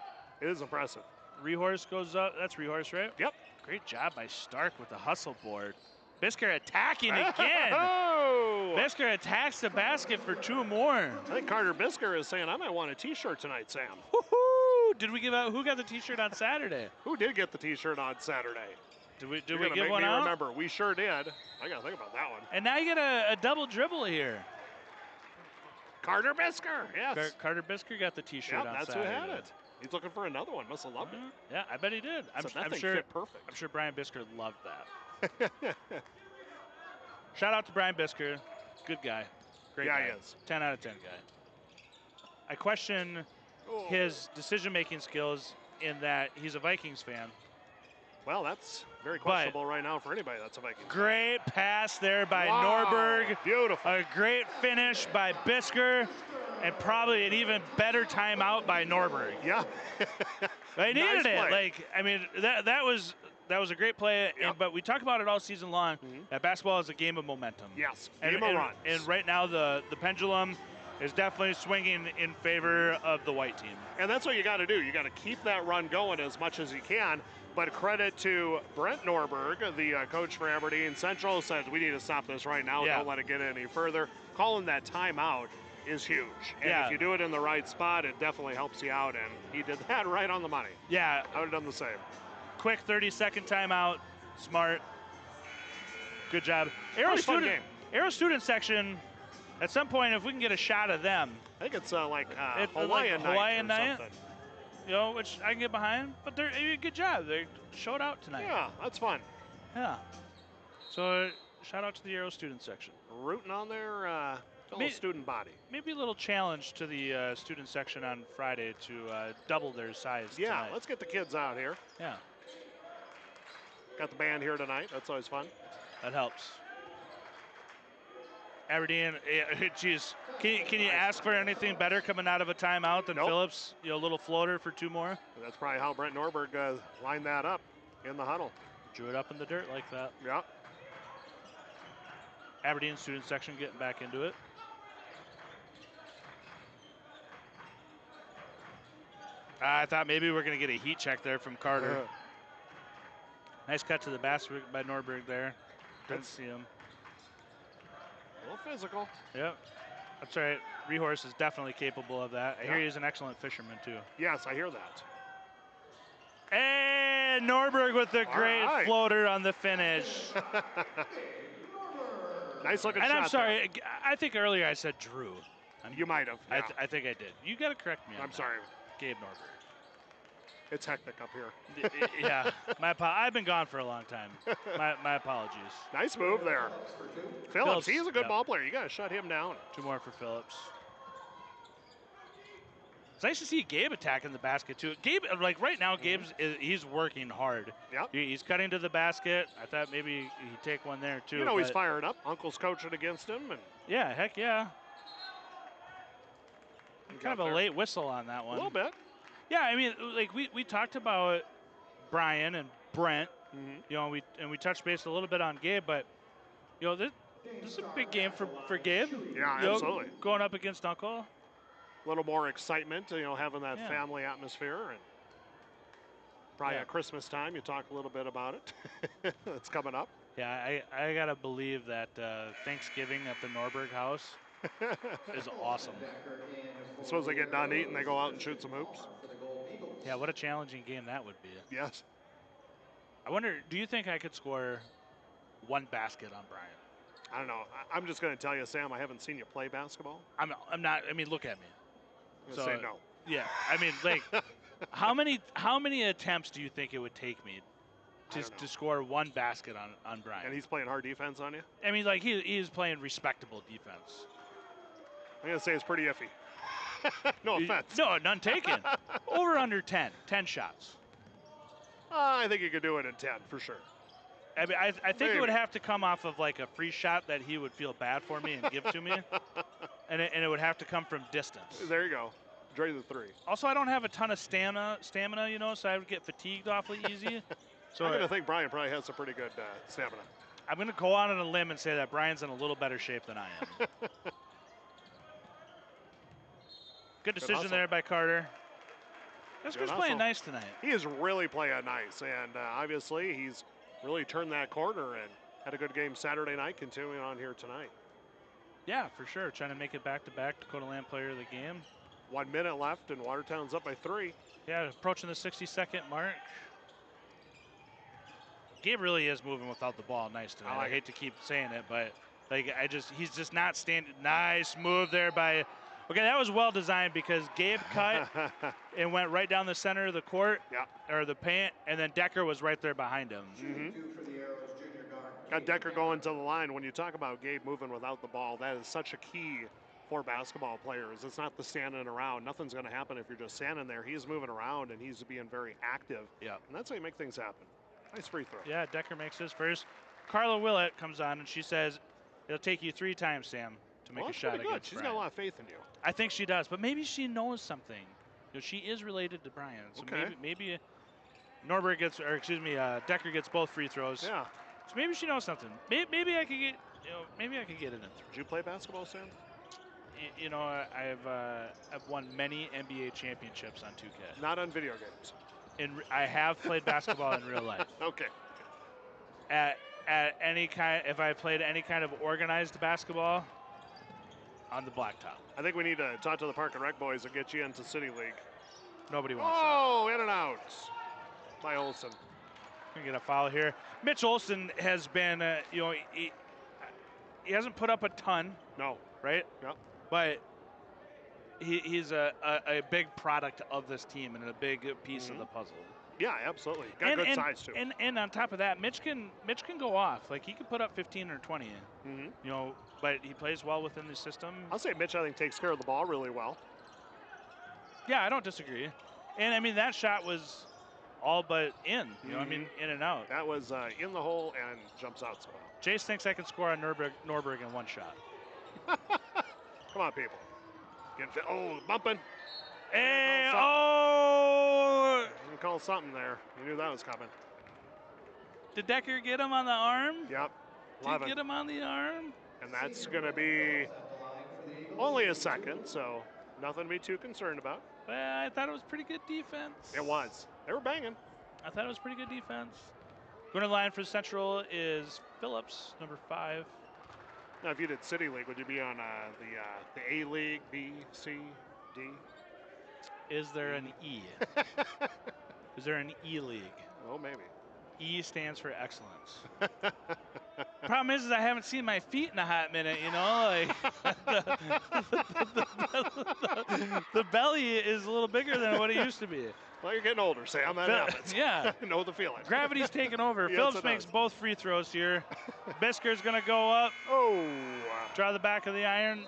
It is impressive. Rehorse goes up. That's Rehorse, right? Yep. Great job by Stark with the hustle board. Bisker attacking again. Oh! Bisker attacks the basket for 2 more. I think Carter Bisker is saying, I might want a T-shirt tonight, Sam. Woohoo! Did we give out? Who got the T-shirt on Saturday? Who did get the T-shirt on Saturday? Did we You're give gonna make one me out? remember. We sure did. I got to think about that one. And now you get a double dribble here. Carter Bisker, yes. Carter Bisker got the T-shirt Yep, on that's Saturday. who had it. He's looking for another one. Must have loved it. Yeah, I bet he did. I'm That thing sure. fit perfect. I'm sure Brian Bisker loved that. Shout out to Brian Bisker, good guy, great Yeah, guy. he is. 10 out of 10 guy. I question his decision-making skills in that he's a Vikings fan. Well, that's very questionable right now for anybody that's a Viking. Great pass there by Wow, Norberg. beautiful. A great finish by Bisker, and probably an even better timeout by Norberg. Yeah. They needed Nice it. play. Like, I mean, that was a great play. Yep. But we talk about it all season long. That basketball is a game of momentum. Yes, And, game of and, runs. and right now the pendulum is definitely swinging in favor of the white team. And that's what you got to do. You got to keep that run going as much as you can. But credit to Brent Norberg, the coach for Aberdeen Central, says we need to stop this right now. Yeah. Don't let it get any further. Calling that timeout is huge. And Yeah. if you do it in the right spot, it definitely helps you out. And he did that right on the money. Yeah, I would have done the same. quick 30-second timeout, smart, good job. Pretty fun game. Aero student section. At some point, if we can get a shot of them, I think it's like It's like Hawaiian night Hawaiian or night? something. you know, which I can get behind. But they're good job. They showed out tonight. Yeah, that's fun. Yeah. So shout out to the Aero student section. Rooting on their fellow Me- student body. Maybe a little challenge to the student section on Friday to double their size. Yeah, tonight. let's get the kids out here. Yeah, Got the band here tonight. That's always fun. that helps. Aberdeen, geez, can you ask for anything better coming out of a timeout than Nope. Phillips? You know, a little floater for 2 more. And that's probably how Brent Norberg lined that up in the huddle. Drew it up in the dirt like that. Yeah. Aberdeen student section getting back into it. I thought maybe we were going to get a heat check there from Carter. Nice cut to the basket by Norberg there. Didn't see him. A little physical. Yep. That's right. Rehorse is definitely capable of that. I hear he's an excellent fisherman, too. Yes, I hear that. And Norberg with a great right. floater on the finish. Nice looking And shot. I'm sorry, I think earlier I said Drew. there. You might have. Yeah. I think I did. You got to correct me on I'm that. sorry. Gabe Norberg. It's hectic up here. Yeah, I've been gone for a long time. My apologies. Nice move there. Phillips, he's a good yep. ball player. You got to shut him down. 2 more for Phillips. It's nice to see Gabe attacking the basket too. Gabe, like right now, he's working hard. Yep. He's cutting to the basket. I thought maybe he'd take one there too. You know he's but fired up. Uncle's coaching against him. And yeah, heck yeah. he Kind got of a there. late whistle on that A one. little bit. Yeah, I mean, like we talked about Brian and Brent, you know, we touched base a little bit on Gabe, but you know, this is a big game for Gabe. Yeah, You know, absolutely. going up against Uncle. A little more excitement, you know, having that Yeah. family atmosphere. And probably Yeah. at Christmas time, you talk a little bit about it. It's coming up. Yeah, I gotta believe that Thanksgiving at the Norberg house is awesome. I suppose they get done eating, they go out and shoot some hoops. Yeah, what a challenging game that would be. Yes. I wonder, do you think I could score 1 basket on Brian? I don't know. I'm just going to tell you, Sam, I haven't seen you play basketball. I'm not. I mean, look at me. I'm going to say no. Yeah, I mean, like, how many attempts do you think it would take me I don't know. to score 1 basket on Brian? And he's playing hard defense on you? I mean, like he's playing respectable defense. I'm going to say it's pretty iffy. No offense. No, none taken. Over under 10 shots. I think you could do it in 10 for sure. I mean, I think it would Maybe. have to come off of like a free shot that he would feel bad for me and give to me. and it would have to come from distance. There you go. Enjoy the 3. Also, I don't have a ton of stamina, you know, so I would get fatigued awfully easy. So I'm going to think Brian probably has some pretty good stamina. I'm going to go out on a limb and say that Brian's in a little better shape than I am. Good decision there by Carter. Jessica's playing nice tonight. He is really playing nice, and obviously he's really turned that corner and had a good game Saturday night, continuing on here tonight. Yeah, for sure. Trying to make it back-to-back Dakota Land Player of the Game. 1 minute left, and Watertown's up by 3. Yeah, approaching the 60-second mark. Gabe really is moving without the ball nice tonight. I hate to keep saying it, but like he's just not standing. Nice move there by. Okay, that was well designed because Gabe cut and went right down the center of the court, or the paint, and then Decker was right there behind him. Got Decker going to the line. When you talk about Gabe moving without the ball, that is such a key for basketball players. It's not the standing around. Nothing's going to happen if you're just standing there. He's moving around, and he's being very active. Yeah. And that's how you make things happen. Nice free throw. Yeah, Decker makes his first. Carla Willett comes on, and she says, it'll take you 3 times, Sam, to make a shot against Brian. She's got a lot of faith in you. I think she does, but maybe she knows something. You know, she is related to Brian, so maybe Norberg gets, or excuse me, Decker gets both free throws. Yeah. So maybe she knows something. Maybe I could get, maybe I could get in it. Did you play basketball, Sam? You know, I've won many NBA championships on 2K. Not on video games. I have played basketball in real life. Okay. At any kind, if I played any kind of organized basketball, on the blacktop. I think we need to talk to the Park and Rec boys and get you into City League. Nobody wants that. In and out by Olsen. Gonna get a foul here. Mitch Olsen has been, he hasn't put up a ton. No. Right? Yep. But he's a big product of this team and a big piece of the puzzle. Yeah, absolutely. Got good size too. And on top of that, Mitch can go off. Like he could put up 15 or 20. You know, but he plays well within the system. I'll say Mitch, I think, takes care of the ball really well. Yeah, I don't disagree. And I mean that shot was all but in. You know, I mean in and out. That was in the hole and jumps out so well. Jace thinks I can score on Norberg in one shot. Come on, people. Bumping. Hey, You call something there. You knew that was coming. Did Decker get him on the arm? Yep. Did he get him on the arm? And that's going to be only a second, so nothing to be too concerned about. Well, I thought it was pretty good defense. It was. They were banging. I thought it was pretty good defense. Going to line for Central is Phillips, number 5. Now, if you did City League, would you be on the A League, B, C, D? Is there an E? Is there an E League? Oh, maybe. E stands for excellence. Problem is I haven't seen my feet in a hot minute, you know? Like the belly is a little bigger than what it used to be. Well, you're getting older, Sam. That happens. Yeah. I know the feeling. Gravity's taking over. Yes, Phillips makes both free throws here. Bisker's going to go up. Oh. Draw the back of the iron.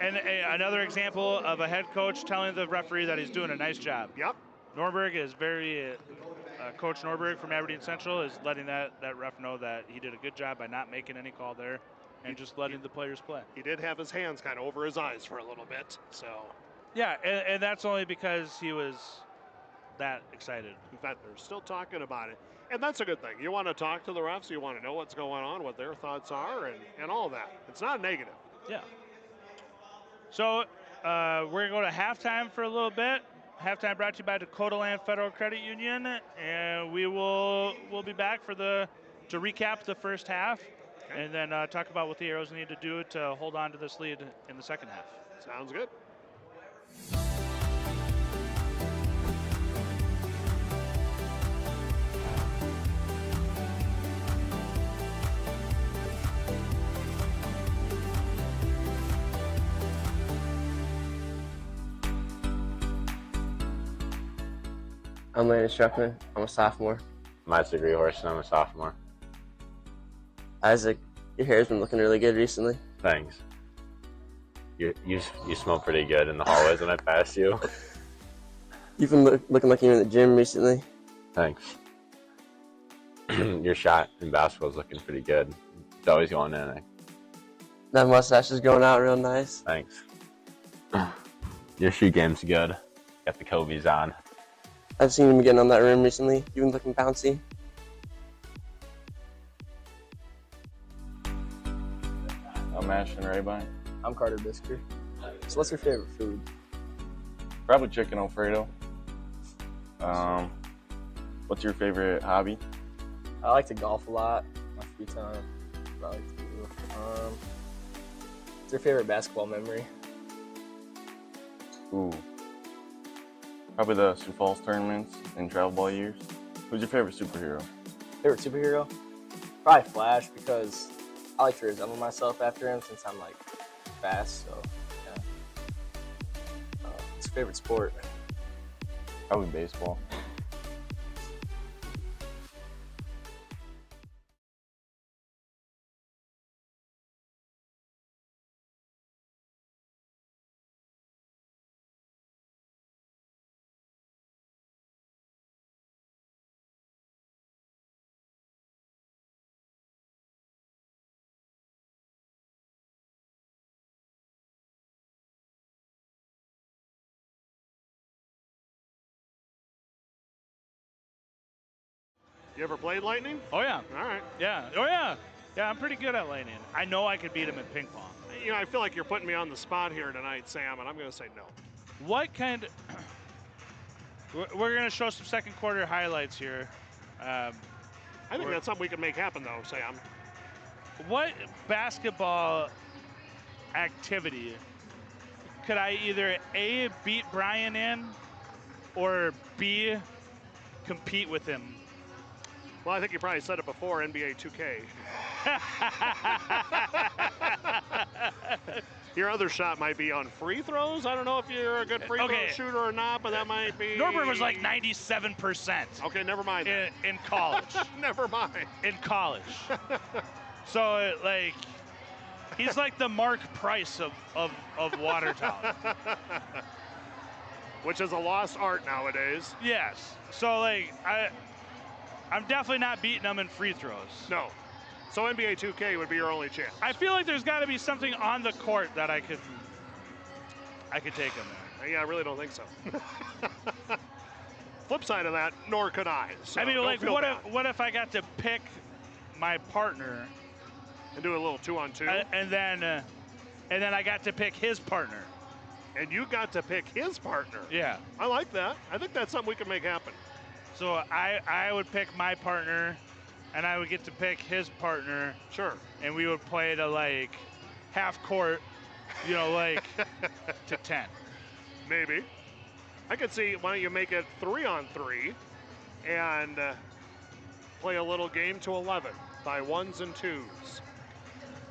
And another example of a head coach telling the referee that he's doing a nice job. Yep. Norberg is very, Coach Norberg from Aberdeen Central is letting that ref know that he did a good job by not making any call there and just letting the players play. He did have his hands kind of over his eyes for a little bit, so. Yeah, and that's only because he was that excited. In fact, they're still talking about it. And that's a good thing. You want to talk to the refs, you want to know what's going on, what their thoughts are, and all that. It's not negative. Yeah. So we're going to go to halftime for a little bit. Halftime brought to you by Dakota Land Federal Credit Union, and we'll be back to recap the first half, and then talk about what the Arrows need to do to hold on to this lead in the second half. Sounds good. I'm Landon Struckman. I'm a sophomore. Matt's degree horse, and I'm a sophomore. Isaac, your hair's been looking really good recently. Thanks. You smell pretty good in the hallways when I pass you. You've been looking like you're in the gym recently. Thanks. Your shot in basketball is looking pretty good. It's always going in. That mustache is going out real nice. Thanks. Your shoe game's good. Got the Kobe's on. I've seen him getting on that rim recently. You've been looking bouncy. I'm Ashton Raybine. I'm Carter Bisker. So what's your favorite food? Probably chicken Alfredo. What's your favorite hobby? I like to golf a lot. My free time. I like to do. What's your favorite basketball memory? Ooh. Probably the Sioux Falls tournaments and travel ball years. Who's your favorite superhero? Favorite superhero? Probably Flash, because I like to resemble myself after him since I'm like fast. So yeah. What's your favorite sport? Probably baseball. You ever played Lightning? Oh, yeah. All right. Yeah. Oh, yeah. Yeah, I'm pretty good at lightning. I know I could beat him at ping pong. You know, I feel like you're putting me on the spot here tonight, Sam, and I'm going to say no. What kind we're going to show some second quarter highlights here. I think that's something we can make happen, though, Sam. What basketball activity could I either A, beat Brian in, or B, compete with him? Well, I think you probably said it before, NBA 2K. Your other shot might be on free throws. I don't know if you're a good free throw shooter or not, but that might be. Norbert was like 97%. Okay, never mind. In college. Never mind. In college. So, like, he's like the Mark Price of Watertown. Which is a lost art nowadays. Yes. So, like, I'm definitely not beating him in free throws. No. So NBA 2K would be your only chance. I feel like there's got to be something on the court that I could take him there. Yeah, I really don't think so. Flip side of that, nor could I. So I mean, like, what if I got to pick my partner and do a little 2-on-2, and then I got to pick his partner. And you got to pick his partner. Yeah. I like that. I think that's something we can make happen. So I would pick my partner, and I would get to pick his partner. Sure. And we would play to, like, half court, you know, like, to 10. Maybe. I could see, why don't you make it 3-on-3 and play a little game to 11 by 1s and 2s.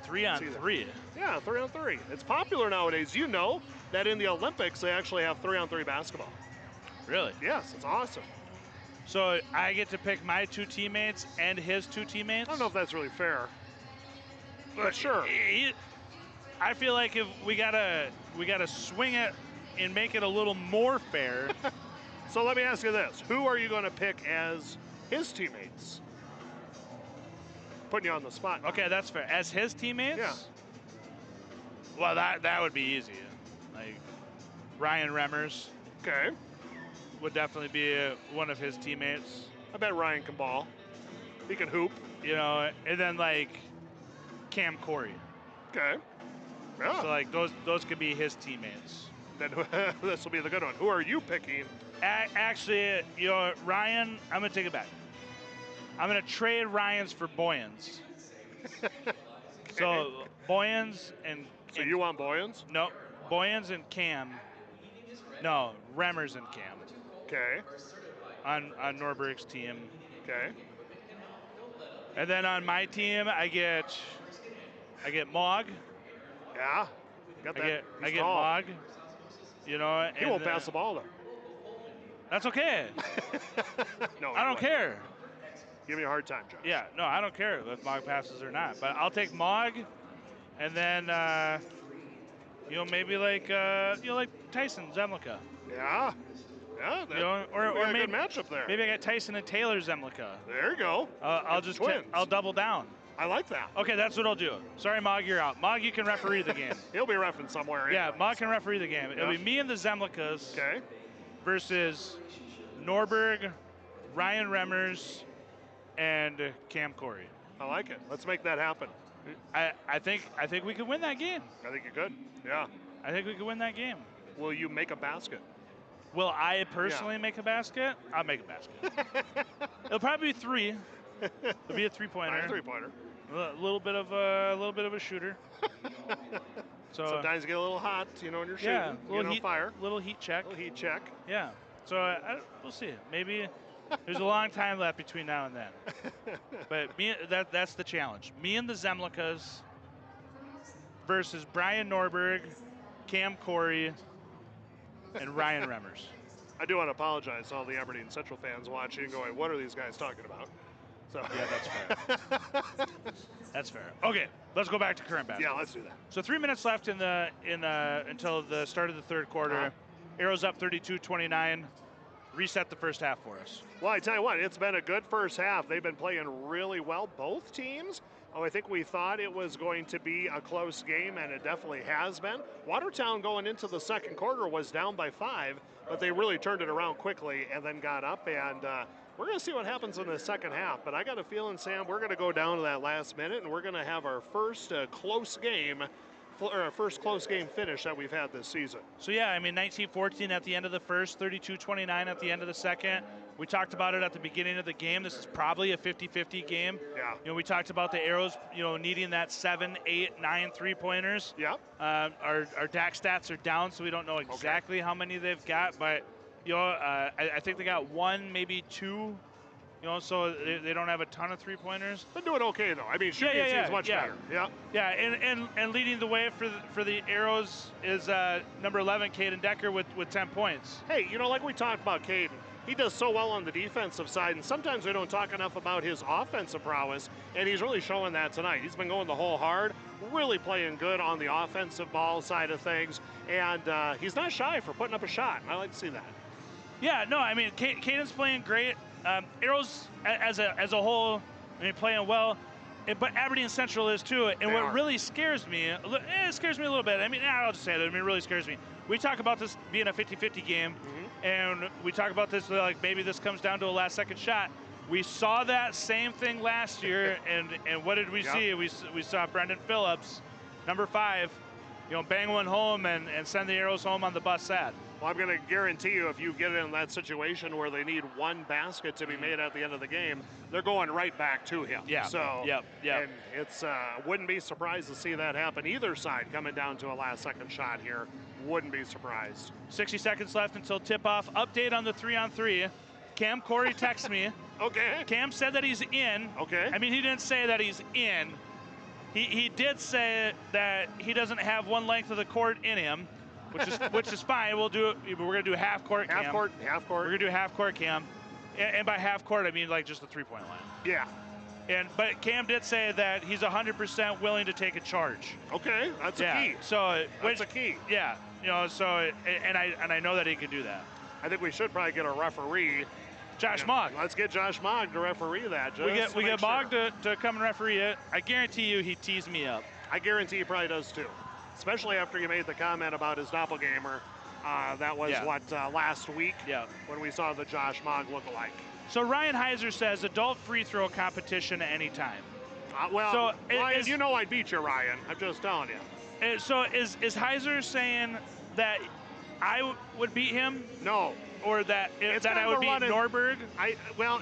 3-on-3? Yeah, 3-on-3. It's popular nowadays. You know that in the Olympics, they actually have 3-on-3 basketball. Really? Yes, it's awesome. So I get to pick my two teammates and his two teammates? I don't know if that's really fair, but sure. I feel like if we gotta swing it and make it a little more fair. So let me ask you this: who are you going to pick as his teammates? Putting you on the spot. Okay, that's fair. As his teammates? Yeah. Well, that would be easy. Like Ryan Remmers. Okay. Would definitely be one of his teammates. I bet Ryan can ball. He can hoop. You know, and then like Cam Corey. Okay. Yeah. So like those could be his teammates. Then this will be the good one. Who are you picking? Actually, you know, Ryan, I'm gonna take it back. I'm gonna trade Ryan's for Boyens. Okay. So Boyens and. So you want Boyens? No, Boyens and Cam. No, Remmers and Cam. Okay. On Norberg's team. Okay. And then on my team, I get Mog. Yeah. Got that. I get Mog. You know. He won't pass the ball though. That's okay. No. I don't care. Give me a hard time, Josh. Yeah. No, I don't care if Mog passes or not. But I'll take Mog, and then you know, maybe like Tyson Zemlicka. Yeah. Yeah. You know, or maybe maybe a good matchup there. Maybe I got Tyson and Taylor Zemlicka. There you go. I'll double down. I like that. Okay, that's what I'll do. Sorry, Mog, you're out. Mog, you can referee the game. He'll be reffing somewhere. Yeah, anyway, Mog can so. referee the game. It'll be me and the Zemlicas Okay. versus Norberg, Ryan Remmers, and Cam Corey. I like it. Let's make that happen. I think we could win that game. I think you could. Yeah. I think we could win that game. Will you make a basket? Will I personally make a basket? I'll make a basket. It'll probably be 3. It'll be a 3-pointer. A 3-pointer. A little bit of a shooter. So sometimes you get a little hot, when you're shooting. Yeah, little heat, fire. Little heat check. Little heat check. Yeah. So we'll see. Maybe there's a long time left between now and then. But that's the challenge. Me and the Zemlicas versus Brian Norberg, Cam Corey, and Ryan Remmers. I do want to apologize to all the Aberdeen Central fans watching and going, what are these guys talking about? So yeah, that's fair. That's fair. Okay, let's go back to current basketball. Yeah, let's do that. So 3 minutes left until the start of the third quarter. Arrows up 32-29. Reset the first half for us. Well, I tell you what, it's been a good first half. They've been playing really well, both teams. I think we thought it was going to be a close game, and it definitely has been. Watertown going into the second quarter was down by 5, but they really turned it around quickly and then got up, and we're going to see what happens in the second half. But I got a feeling, Sam, we're going to go down to that last minute, and we're going to have our first close game finish that we've had this season. So yeah, I mean 19-14 at the end of the first, 32-29 at the end of the second. We talked about it at the beginning of the game. This is probably a 50-50 game. Yeah. We talked about the Arrows, needing that 7, 8, 9 3-pointers. Yeah. Our DAC stats are down, so we don't know exactly how many they've got, but I think they got 1, maybe 2. So they don't have a ton of 3-pointers. Been doing okay though. I mean, shooting seems much better. Yeah. Yeah, and leading the way for the Arrows is number 11, Caden Decker with 10 points. Hey, like we talked about Caden, he does so well on the defensive side, and sometimes we don't talk enough about his offensive prowess, and he's really showing that tonight. He's been going the whole hard, really playing good on the offensive ball side of things, and he's not shy for putting up a shot. I like to see that. Yeah, no, I mean, Caden's playing great. Arrows as a whole, I mean, playing well, but Aberdeen Central is too. And what really scares me, it scares me a little bit. I mean, I'll just say it. I mean, it really scares me. We talk about this being a 50-50 game, and we talk about this like maybe this comes down to a last-second shot. We saw that same thing last year, and what did we see? We saw Brendan Phillips, number 5, bang one home and send the Arrows home on the bus sad. Well, I'm going to guarantee you if you get in that situation where they need one basket to be made at the end of the game, they're going right back to him. Yeah. So, yep. And it's wouldn't be surprised to see that happen either side coming down to a last-second shot here. Wouldn't be surprised. 60 seconds left until tip-off. Update on the 3-on-3. Cam Corey texts me. Okay. Cam said that he's in. Okay. I mean, he didn't say that he's in. He did say that he doesn't have one length of the court in him, which is fine. We'll do it. We're gonna do half court. Cam. Half court. We're gonna do half court, Cam. And by half court, I mean like just the 3-point line. Yeah. But Cam did say that he's 100% willing to take a charge. Okay, that's a key. So that's a key. Yeah. So and I know that he can do that. I think we should probably get a referee. Josh Mogg. Let's get Josh Mogg to referee that. We get Mogg to come and referee it. I guarantee you he teased me up. I guarantee he probably does too. Especially after you made the comment about his doppelganger. That was last week when we saw the Josh Mogg lookalike. So Ryan Heiser says adult free throw competition at any time. Ryan, I'd beat you, Ryan. I'm just telling you. So is Heiser saying that I would beat him? No. Or that I would beat Norberg?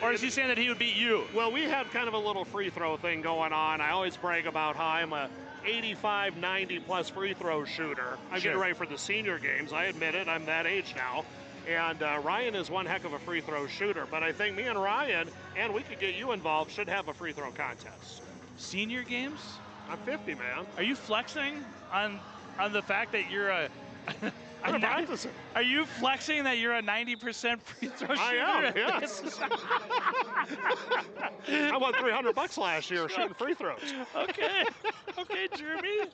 Or is he saying that he would beat you? Well, we have kind of a little free throw thing going on. I always brag about how I'm a 85, 90 plus free throw shooter. I'm getting ready for the senior games. I admit it. I'm that age now. And Ryan is one heck of a free throw shooter. But I think me and Ryan, and we could get you involved, should have a free throw contest. Senior games? I'm 50, man. Are you flexing on the fact that you're a... Are you flexing that you're a 90% free throw shooter? I am, yes. I won $300 last year shooting free throws. Okay, Jeremy.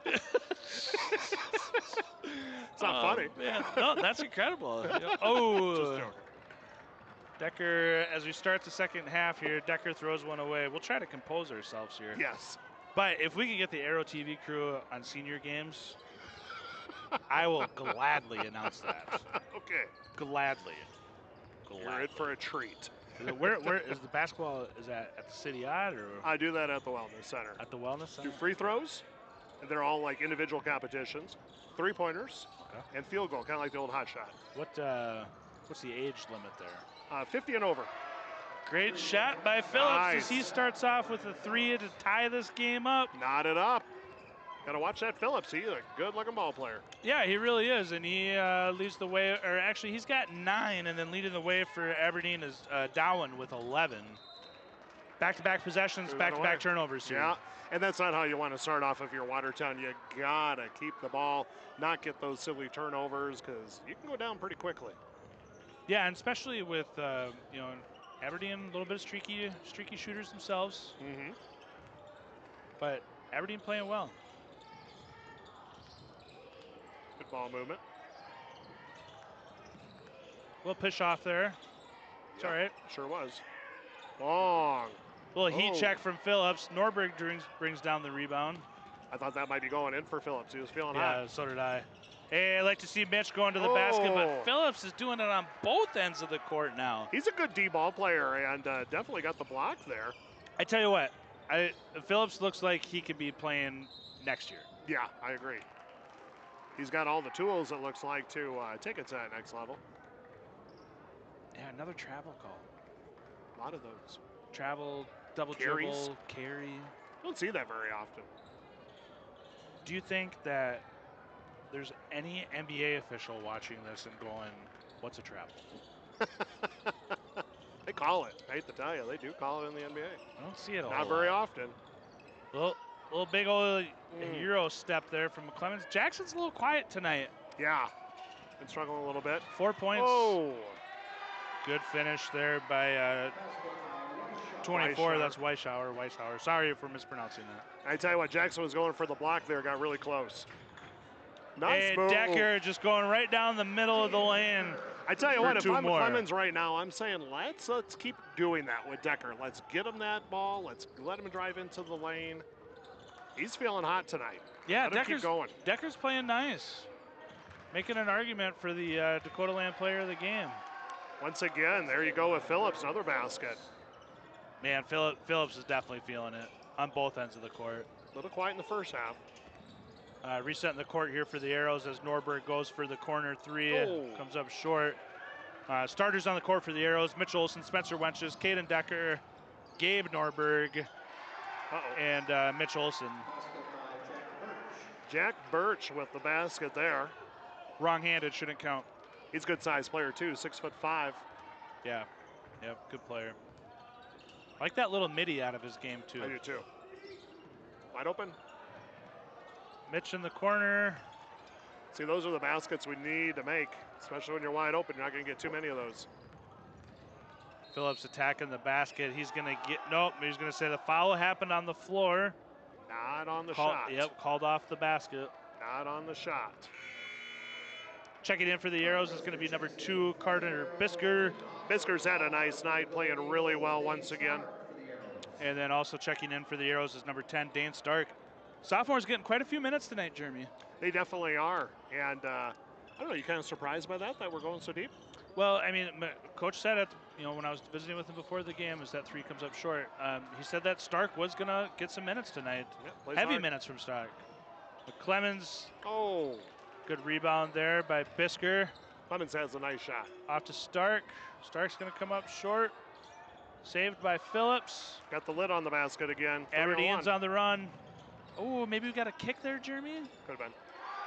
It's not funny. Man. No, that's incredible. Oh. Just joking. Decker, as we start the second half here, Decker throws one away. We'll try to compose ourselves here. Yes. But if we can get the Aero TV crew on senior games, I will gladly announce that. Okay. Gladly. You're in for a treat. Where is the basketball? Is that at the City Odd or I do that at the Wellness Center. at the Wellness Center? Do free throws, and they're all like individual competitions, 3-pointers, Okay. and field goal, kind of like the old hot shot. What's the age limit there? 50 and over. Great shot by Phillips Nice. as he starts off with a 3 to tie this game up. Knot it up. Got to watch that Phillips. He's a good-looking ball player. Yeah, he really is, and he leads the way. Or actually, he's got 9, and then leading the way for Aberdeen is Dowan with 11. Back-to-back possessions, back-to-back turnovers here. Yeah, and that's not how you want to start off if you're Watertown. You gotta keep the ball, not get those silly turnovers, because you can go down pretty quickly. Yeah, and especially with Aberdeen, a little bit of streaky shooters themselves. Mm-hmm. But Aberdeen playing well. Good ball movement. Little push off there. It's all right. Sure was. Long. Little heat check from Phillips. Norberg brings down the rebound. I thought that might be going in for Phillips. He was feeling Yeah, hot. so did I. Hey, I like to see Mitch going to the basket, but Phillips is doing it on both ends of the court now. He's a good D-ball player and definitely got the block there. I tell you what, Phillips looks like he could be playing next year. Yeah, I agree. He's got all the tools, it looks like, to take it to that next level. Yeah, another travel call. A lot of those. Travel, double Carries. dribble, carry. Don't see that very often. Do you think that there's any NBA official watching this and going, what's a travel? They call it. I hate to tell you, they do call it in the NBA. I don't see it a Not whole very lot. often. Little big old Euro step there from Clemens. Jackson's a little quiet tonight. Yeah, been struggling a little bit. 4 points. Oh, Good finish there by 24. Weishauer. That's Weishauer. Sorry for mispronouncing that. I tell you what, Jackson was going for the block there, got really close. Nice And move. Decker just going right down the middle of the lane. I tell you for what, if 2 I'm more. Clemens right now, I'm saying let's keep doing that with Decker. Let's get him that ball. Let's let him drive into the lane. He's feeling hot tonight. Yeah, Let him keep going. Decker's playing nice. Making an argument for the Dakota Land Player of the Game. Once again, there you go with Phillips, another basket. Man, Phillips is definitely feeling it on both ends of the court. A little quiet in the first half. Resetting the court here for the Arrows as Norberg goes for the corner 3. Oh. Comes up short. Starters on the court for the Arrows. Mitch Olson, Spencer Wenches, Caden Decker, Gabe Norberg, and Mitch Olson. Jack Birch with the basket there. Wrong-handed, shouldn't count. He's a good sized player too, 6'5". Yeah, yep, good player. I like that little midi out of his game too. I do too. Wide open. Mitch in the corner. See, those are the baskets we need to make, especially when you're wide open. You're not going to get too many of those. Phillips attacking the basket. He's going to get, nope, he's going to say the foul happened on the floor. Not on the shot. Yep, called off the basket. Not on the shot. Checking in for the Arrows is going to be number 2, Carter Bisker. Bisker's had a nice night, playing really well once again. And then also checking in for the Arrows is number 10, Dane Stark. Sophomores getting quite a few minutes tonight, Jeremy. They definitely are. And I don't know, you kind of surprised by that we're going so deep? Well, I mean, Coach said when I was visiting with him before the game, as that 3 comes up short, he said that Stark was going to get some minutes tonight. Yep, Heavy hard. minutes from Stark. But Clemens, Oh, good rebound there by Bisker. Clemens has a nice shot. Off to Stark. Stark's going to come up short. Saved by Phillips. Got the lid on the basket again. Aberdeen's on the run. Oh, maybe we got a kick there, Jeremy? Could have been.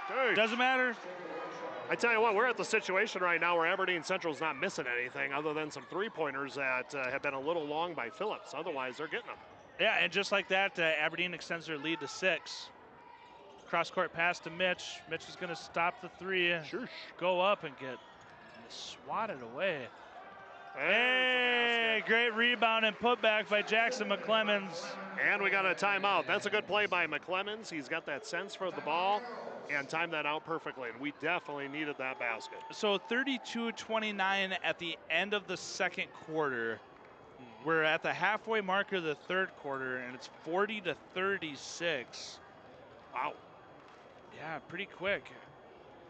Hey. Doesn't matter. I tell you what, we're at the situation right now where Aberdeen Central's not missing anything other than some 3-pointers that have been a little long by Phillips. Otherwise, they're getting them. Yeah, and just like that, Aberdeen extends their lead to 6. Cross-court pass to Mitch. Mitch is going to stop the 3. Shush. Go up and get swatted away. Hey, great rebound and putback by Jackson McClemens. And we got a timeout. That's a good play by McClemens. He's got that sense for the ball and timed that out perfectly. And we definitely needed that basket. So 32-29 at the end of the second quarter. We're at the halfway mark of the third quarter, and it's 40-36. Wow. Yeah, pretty quick.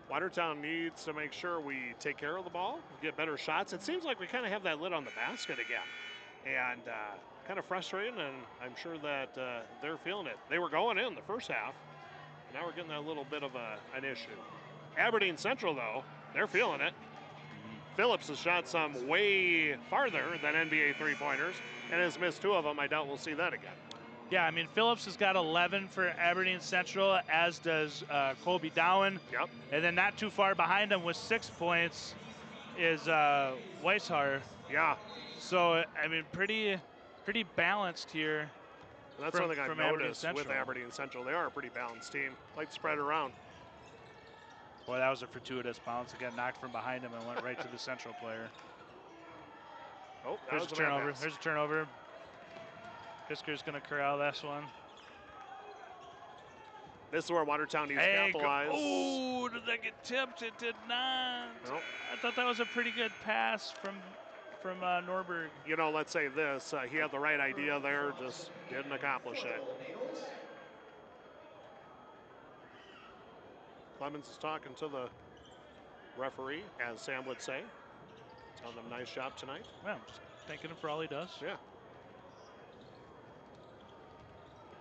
Watertown needs to make sure we take care of the ball, get better shots. It seems like we kind of have that lid on the basket again. And kind of frustrating, and I'm sure that they're feeling it. They were going in the first half. Now we're getting a little bit of an issue. Aberdeen Central, though, they're feeling it. Phillips has shot some way farther than NBA three-pointers and has missed 2 of them. I doubt we'll see that again. Yeah, I mean, Phillips has got 11 for Aberdeen Central, as does Colby Dowen. Yep. And then not too far behind him with 6 points is Weishar. Yeah. So, I mean, pretty balanced here. That's from, one thing I've from Aberdeen noticed Central. with Aberdeen Central. They are a pretty balanced team. Like to spread around. Boy, that was a fortuitous bounce. Again, knocked from behind him and went right to the Central player. Oh, that There's was a a bad turnover. pass. There's a turnover. Fisker's going to corral this one. This is where Watertown needs to capitalize. Oh, did that get tipped? It did not. Nope. I thought that was a pretty good pass from Norberg. You know, let's say this. He had the right idea there, just didn't accomplish it. Clemens is talking to the referee, as Sam would say. Telling him nice job tonight. Well, I'm just thanking him for all he does. Yeah.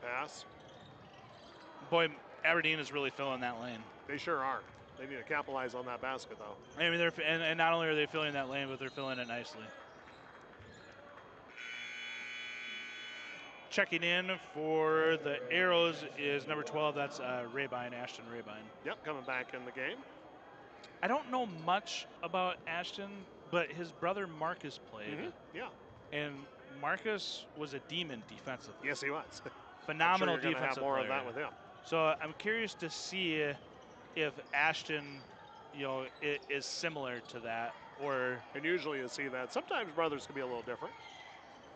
Pass. Boy, Aberdeen is really filling that lane. They sure are. They need to capitalize on that basket, though. I mean, and not only are they filling that lane, but they're filling it nicely. Checking in for the Arrows is number 12. That's Rabine, Ashton Rabine. Yep, coming back in the game. I don't know much about Ashton, but his brother Marcus played. Yeah. And Marcus was a demon defensively. Yes, he was. Phenomenal I'm sure you're gonna defensive have more player. of that with him. So I'm curious to see if Ashton, is similar to that, or And usually you see that. Sometimes brothers can be a little different.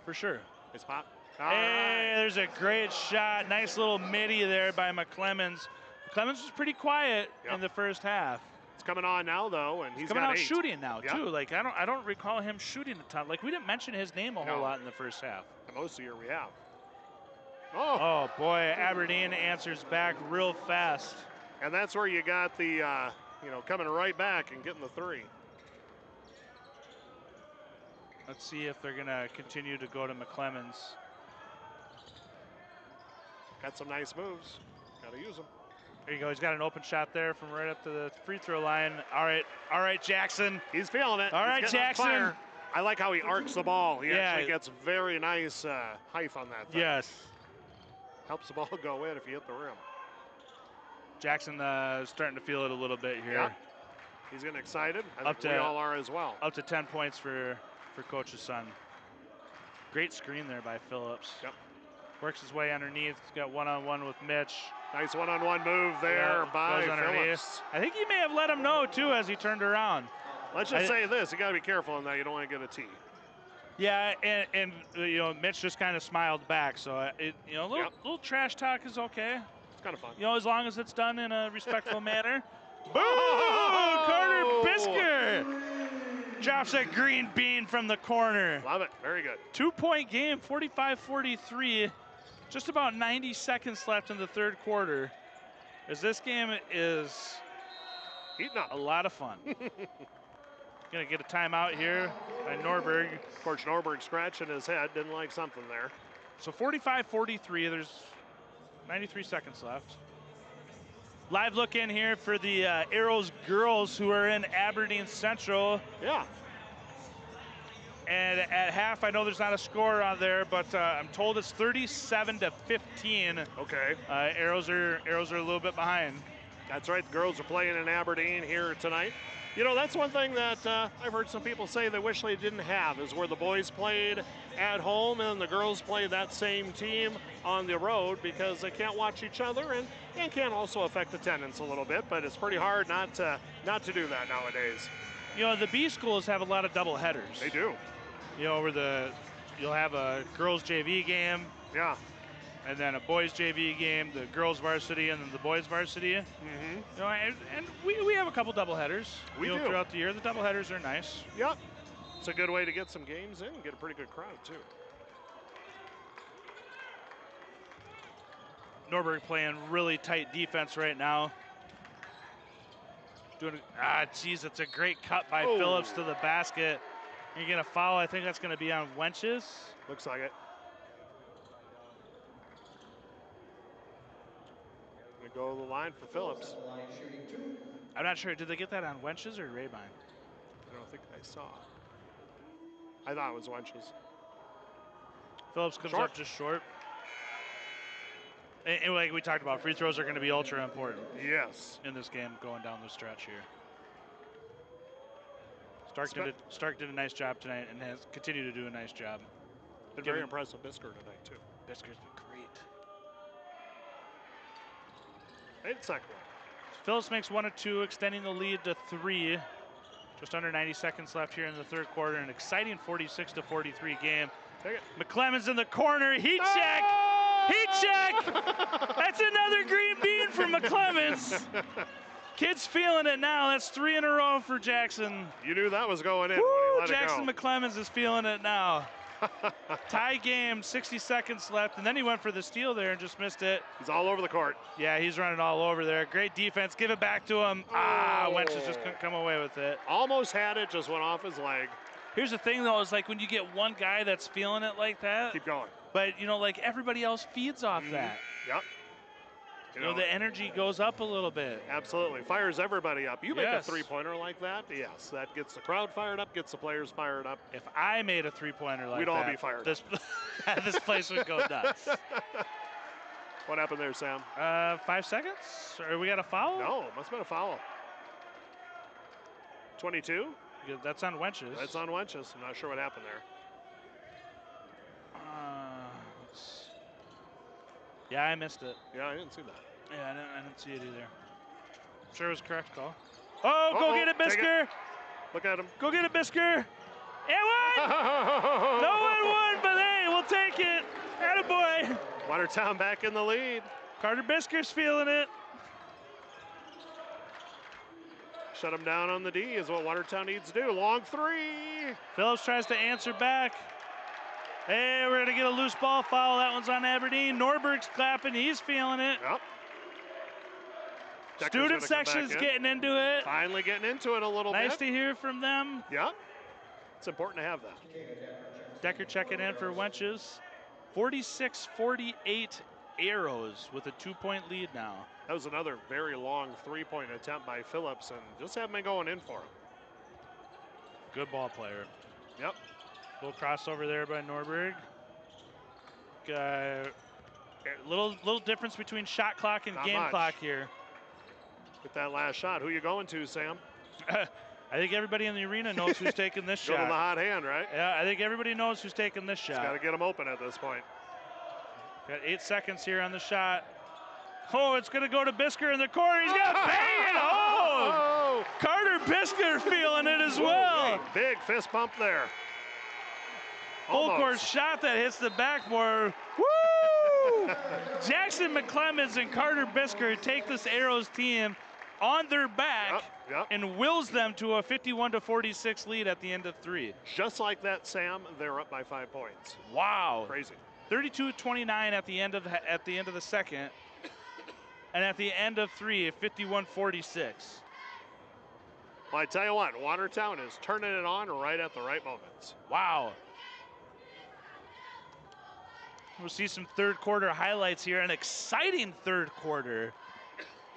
for sure. It's pop. Hey, there's a great shot. Nice little midi there by McClemens. McClemens was pretty quiet in the first half. It's coming on now, though, and he's coming got out 8. shooting now Yep. too. Like I don't recall him shooting a ton. Like we didn't mention his name a whole No. lot in the first half. Most of the year we have. Oh boy, Aberdeen answers back real fast. And that's where you got the, coming right back and getting the 3. Let's see if they're gonna continue to go to McClemens. Got some nice moves. Got to use them. There you go. He's got an open shot there from right up to the free throw line. All right, Jackson. He's feeling it. All right, He's getting on Jackson. fire. I like how he arcs the ball. He Yeah. actually gets very nice height on that thing. Yes. Helps the ball go in if you hit the rim. Jackson starting to feel it a little bit here. Yeah. He's getting excited. I think we all are as well. Up to 10 points for Coach's son. Great screen there by Phillips. Yep. Works his way underneath. He's got one-on-one with Mitch. Nice one-on-one move there by goes underneath. Phillips. I think he may have let him know, too, as he turned around. Let's just say this. You got to be careful on that. You don't want to get a tee. Yeah, and Mitch just kind of smiled back. So, a little trash talk is okay. It's kind of fun. As long as it's done in a respectful manner. Boom! Carter Bisker drops a green bean from the corner. Love it. Very good. 2-point game, 45-43. Just about 90 seconds left in the third quarter. As this game is Heating up. a lot of fun. Gonna get a timeout here by Norberg. Coach Norberg scratching his head. Didn't like something there. So 45-43. There's 93 seconds left. Live look in here for the Arrows girls who are in Aberdeen Central. Yeah. And at half, I know there's not a score on there, but I'm told it's 37-15. Okay. Arrows are a little bit behind. That's right. The girls are playing in Aberdeen here tonight. That's one thing that I've heard some people say they wish they didn't have, is where the boys played at home and the girls played that same team on the road, because they can't watch each other and can also affect attendance a little bit, but it's pretty hard not to do that nowadays. The B schools have a lot of double headers. They do. You know, where you'll have a girls JV game, Yeah. and then a boys JV game, the girls varsity, and then the boys varsity. Mm-hmm. You know, and we have a couple doubleheaders. We do. Throughout the year. The doubleheaders are nice. Yep. It's a good way to get some games in and get a pretty good crowd, too. Norberg playing really tight defense right now. Geez, it's a great cut by Phillips to the basket. You get a foul. I think that's going to be on Wenches. Looks like it. Gonna go to the line for Phillips. I'm not sure. Did they get that on Wenches or Rabine? I don't think I saw. I thought it was Wenches. Phillips comes Short. up just short. And like we talked about, free throws are going to be ultra important. Yes. In this game going down the stretch here. Stark did a nice job tonight and has continued to do a nice job. Been very impressive Bisker tonight, too. Bisker's been great. Made second one. Phillips makes 1 of 2, extending the lead to 3. Just under 90 seconds left here in the third quarter. An exciting 46-43 game. Take it. McClemens in the corner. Heat check. Heat check. That's another green bean for McClemens. Kid's feeling it now. That's 3 in a row for Jackson. You knew that was going in Woo, when he let Jackson it go. McClemens is feeling it now. Tie game, 60 seconds left, and then he went for the steal there and just missed it. He's all over the court. Yeah, he's running all over there. Great defense. Give it back to him. Wenches just couldn't come away with it. Almost had it, just went off his leg. Here's the thing, though, is like when you get one guy that's feeling it like that. Keep going. But, you know, like everybody else feeds off that. Yep. You know, the energy goes up a little bit. Absolutely. Fires everybody up. You make a Yes. three-pointer like that, yes, that gets the crowd fired up, gets the players fired up. If I made a three-pointer like We'd that, all be fired this, this place would go nuts. What happened there, Sam? 5 seconds? Or we got a foul? No, it must have been a foul. 22? Yeah, that's on Wenches. That's on Wenches. I'm not sure what happened there. Yeah, I missed it. Yeah, I didn't see that. Yeah, I didn't see it either. Sure it was a correct call. Oh, go get it, Bisker! Look at him. Go get it, Bisker! It won! No one won, but hey, we'll take it. Attaboy. Watertown back in the lead. Carter Bisker's feeling it. Shut him down on the D is what Watertown needs to do. Long three. Phillips tries to answer back. Hey, we're going to get a loose ball foul. That one's on Aberdeen. Norberg's clapping. He's feeling it. Yep. Student section's getting into it. Finally getting into it a little bit. Nice to hear from them. Yep. It's important to have that. Decker checking in for Wenches. 46-48 Arrows with a 2-point lead now. That was another very long three-point attempt by Phillips, and just haven't been going in for him. Good ball player. Yep. Little crossover there by Norberg. Little difference between shot clock and Not game much. clock here. With that last shot, who you going to, Sam? I think everybody in the arena knows who's taking this Go shot. to the hot hand, right? Yeah, I think everybody knows who's taking this shot. Got to get him open at this point. Got 8 seconds here on the shot. Oh, it's going to go to Bisker in the corner. He's got to bang it. Oh! Carter Bisker feeling it as well. Big fist bump there. Full Almost. court shot that hits the backboard. Woo! Jackson McClemens and Carter Bisker take this Arrows team on their back and wills them to a 51-46 lead at the end of 3. Just like that, Sam, they're up by 5 points. Wow. Crazy. 32-29 at the end of the second. And at the end of 3, 51-46. Well, I tell you what, Watertown is turning it on right at the right moments. Wow. We'll see some third quarter highlights here. An exciting third quarter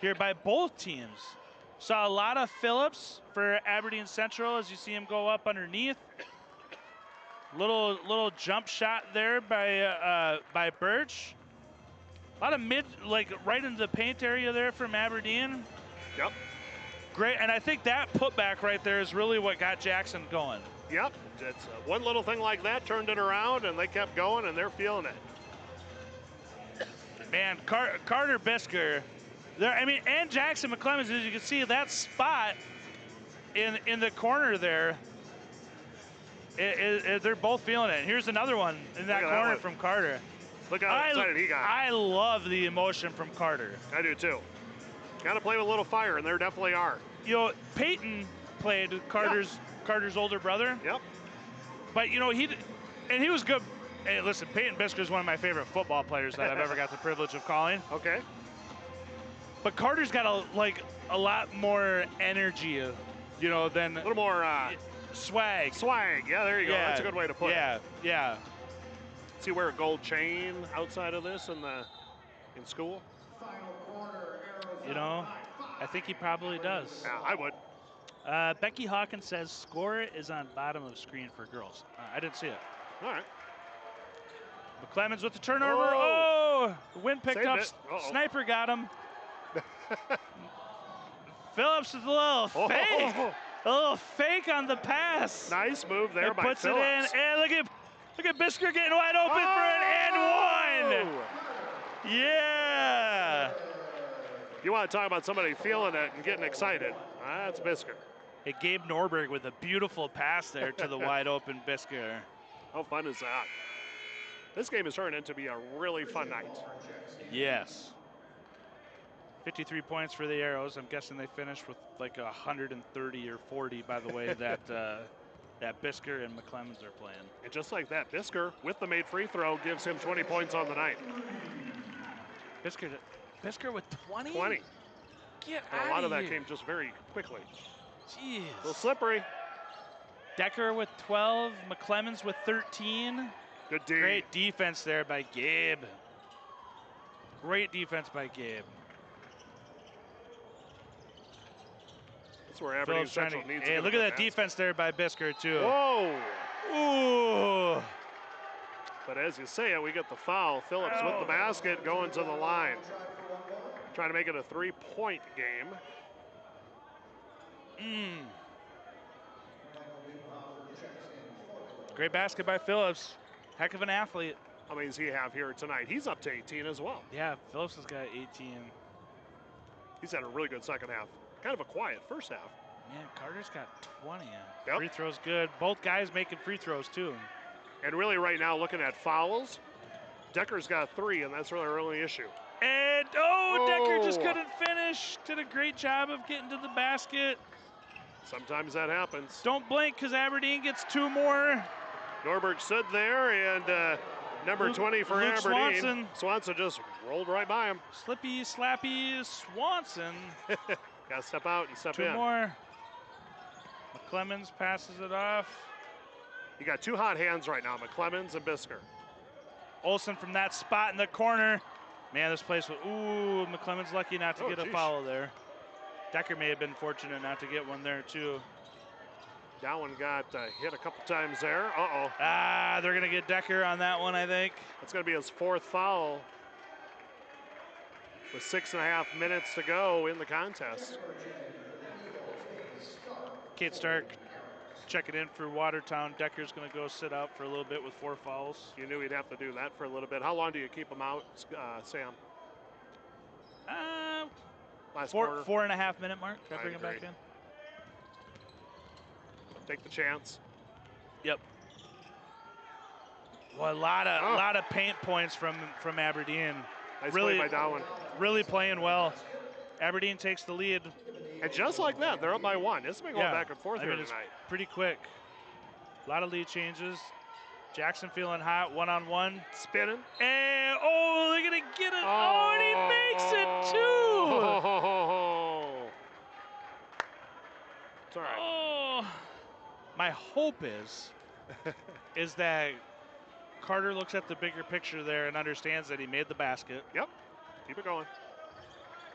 here by both teams. Saw a lot of Phillips for Aberdeen Central as you see him go up underneath. Little jump shot there by Birch. A lot of right into the paint area there from Aberdeen. Yep. Great, and I think that putback right there is really what got Jackson going. Yep. It's one little thing like that turned it around, and they kept going, and they're feeling it. Man, Carter Bisker, and Jackson McClemens, as you can see, that spot in the corner there They're both feeling it. And here's another one in that Look at that corner one. from Carter. Look how excited he got. I love the emotion from Carter. I do too. Got to play with a little fire, and there definitely are. You know, Peyton played Carter's older brother. Yep. But you know, he was good. Hey, listen, Peyton Bisker is one of my favorite football players that I've ever got the privilege of calling. Okay. But Carter's got a lot more energy, you know, than A little more swag. swag. Yeah, there you go. That's a good way to put it. Yeah. Does he wear a gold chain outside of this in school? You know, I think he probably does. Yeah, I would. Becky Hawkins says score is on bottom of screen for girls. I didn't see it. All right. McClemens with the turnover. Oh. The wind picked Saved up. it. Uh-oh. Sniper got him. Phillips is a little fake. A little fake on the pass. Nice move there by puts Phillips. it in. And look at Bisker getting wide open for an and one. Yeah. You want to talk about somebody feeling it and getting excited. That's Bisker. Hey, Gabe Norberg with a beautiful pass there to the wide open Bisker. How fun is that? This game is turning into be a really fun night. Yes. 53 points for the Arrows. I'm guessing they finished with like 130 or 40 by the way that that Bisker and McClemens are playing. And just like that, Bisker with the made free throw gives him 20 points on the night. Bisker with 20? 20. Get And out a lot of here. that came just very quickly. Jeez. A little slippery. Decker with 12, McClemens with 13. Good D. Great defense there by Gabe. Great defense by Gabe. That's where Aberdeen Phillips trying Central to, needs hey, to look at that defense there by Bisker too. Whoa. Ooh. But as you say it, we get the foul. Phillips with the basket going to the line. Trying to make it a 3-point game. Great basket by Phillips. Heck of an athlete. How many does he have here tonight? He's up to 18 as well. Yeah, Phillips has got 18. He's had a really good second half. Kind of a quiet first half. Man, Carter's got 20. Yep. Free throws good. Both guys making free throws too. And really right now looking at fouls, Decker's got 3, and that's really our only issue. And Decker just couldn't finish. Did a great job of getting to the basket. Sometimes that happens. Don't blink because Aberdeen gets 2 more. Norberg stood there, and number 20 for Luke Aberdeen. Swanson just rolled right by him. Slippy, slappy Swanson. Got to step out and step 2 in. more. McClemens passes it off. You got 2 hot hands right now, McClemens and Bisker. Olsen from that spot in the corner. Man, this place was, McClemens lucky not to get a foul there. Decker may have been fortunate not to get one there too. That one got hit a couple times there. Uh-oh. They're going to get Decker on that one, I think. That's going to be his 4th foul with 6.5 minutes to go in the contest. Kate Stark checking in for Watertown. Decker's going to go sit out for a little bit with 4 fouls. You knew he'd have to do that for a little bit. How long do you keep him out, Sam? Last quarter? 4.5 minute mark. Can I bring him back agree. in? Take the chance. Yep. Well, a lot of paint points from Aberdeen. Nice really, play by Dowan. Really playing well. Aberdeen takes the lead. And just like that, they're up by 1. This has been going back and forth here it's tonight. pretty quick. A lot of lead changes. Jackson feeling hot, 1-on-1. Spinning. And, they're going to get it. And he makes it, too. It's all right. Oh. My hope is that Carter looks at the bigger picture there and understands that he made the basket. Yep. Keep it going.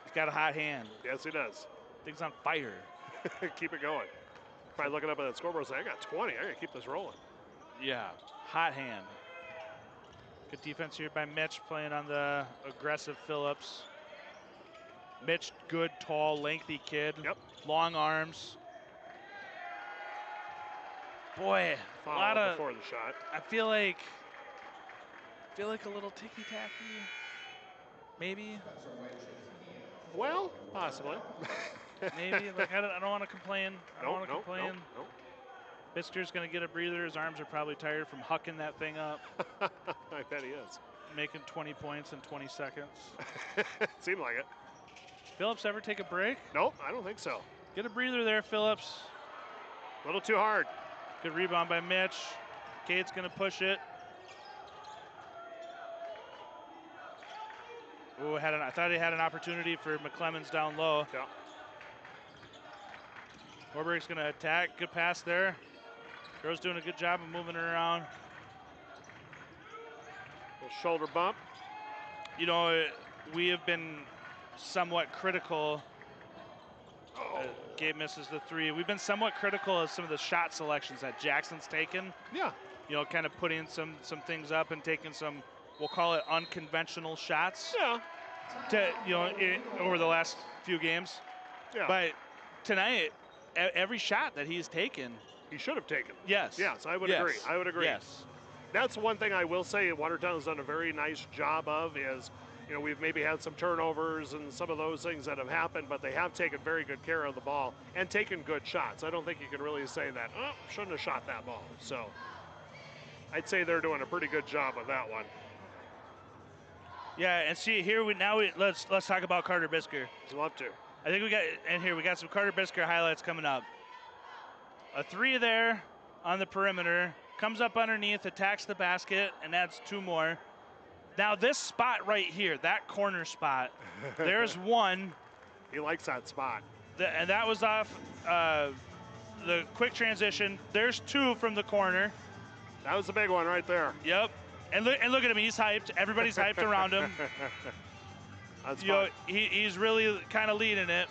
He's got a hot hand. Yes, he does. Thing's on fire. Keep it going. Probably looking up at that scoreboard saying, I got 20. I got to keep this rolling. Yeah, hot hand. Good defense here by Mitch playing on the aggressive Phillips. Mitch, good, tall, lengthy kid. Yep. Long arms. Boy, Foul a lot of. before the shot. I feel like a little ticky-tacky. Maybe. Well, possibly. Maybe. Like I don't want to complain. I don't want to complain. Nope. Bisker's going to get a breather. His arms are probably tired from hucking that thing up, I bet he is. making 20 points in 20 seconds. Seemed like it. Phillips ever take a break? Nope, I don't think so. Get a breather there, Phillips. A little too hard. Good rebound by Mitch. Cade's going to push it. Ooh, I thought he had an opportunity for McClemens down low. Yeah. Warburg's going to attack. Good pass there. Girl's doing a good job of moving her around. Little shoulder bump. You know, we have been somewhat critical. Gabe misses the three. We've been somewhat critical of some of the shot selections that Jackson's taken. Yeah. You know, kind of putting some things up and taking some, we'll call it unconventional shots. Yeah. Over the last few games. Yeah. But tonight, every shot that he's taken, he should have taken. Yes. Yes, I would agree. I would agree. Yes. That's one thing I will say Watertown has done a very nice job of is, you know, we've maybe had some turnovers and some of those things that have happened, but they have taken very good care of the ball and taken good shots. I don't think you can really say that, shouldn't have shot that ball. So I'd say they're doing a pretty good job with that one. Yeah, and see here let's talk about Carter Bisker. I'd love to. I think we got some Carter Bisker highlights coming up. A three there on the perimeter, comes up underneath, attacks the basket, and adds two more. Now this spot right here, that corner spot, there's one. He likes that spot. And that was off the quick transition. There's two from the corner. That was the big one right there. Yep. And look at him, he's hyped. Everybody's hyped around him. That's fun. He's really kind of leading it.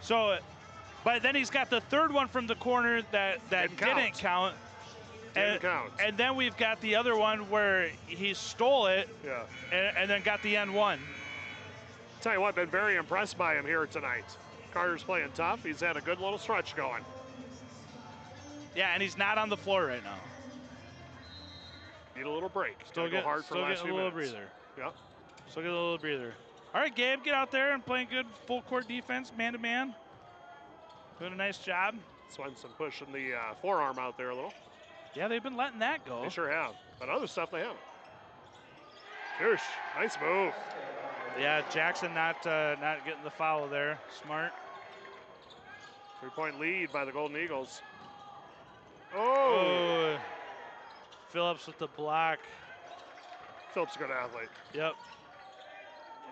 So, but then he's got the third one from the corner that didn't count. Didn't count. And then we've got the other one where he stole it. Yeah. And then got the N1. Tell you what, been very impressed by him here tonight. Carter's playing tough. He's had a good little stretch going. Yeah, and he's not on the floor right now. Need a little break. Still get hard for the last few a little minutes. breather. Yep. Still get a little breather. All right, Gabe, get out there and playing good full court defense, man to man. Doing a nice job. Swenson pushing the forearm out there a little. Yeah, they've been letting that go. They sure have. But other stuff they haven't. Goosh, nice move. Yeah, Jackson not getting the foul there. Smart. 3-point lead by the Golden Eagles. Oh. Phillips with the block. Phillips a good athlete. Yep.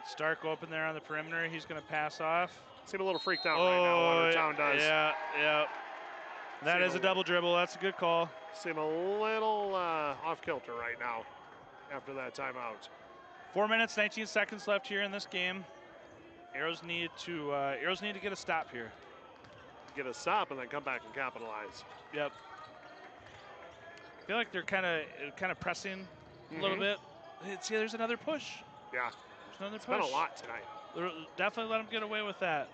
Stark open there on the perimeter. He's going to pass off. Seem a little freaked out right now, Watertown does. Yeah. That is a double dribble. That's a good call. Seem a little off kilter right now after that timeout. 4 minutes, 19 seconds left here in this game. Arrows need to get a stop here. Get a stop and then come back and capitalize. Yep. I feel like they're kind of pressing a little bit. See, there's another push. Yeah. There's another It's push. been a lot tonight. Definitely let them get away with that.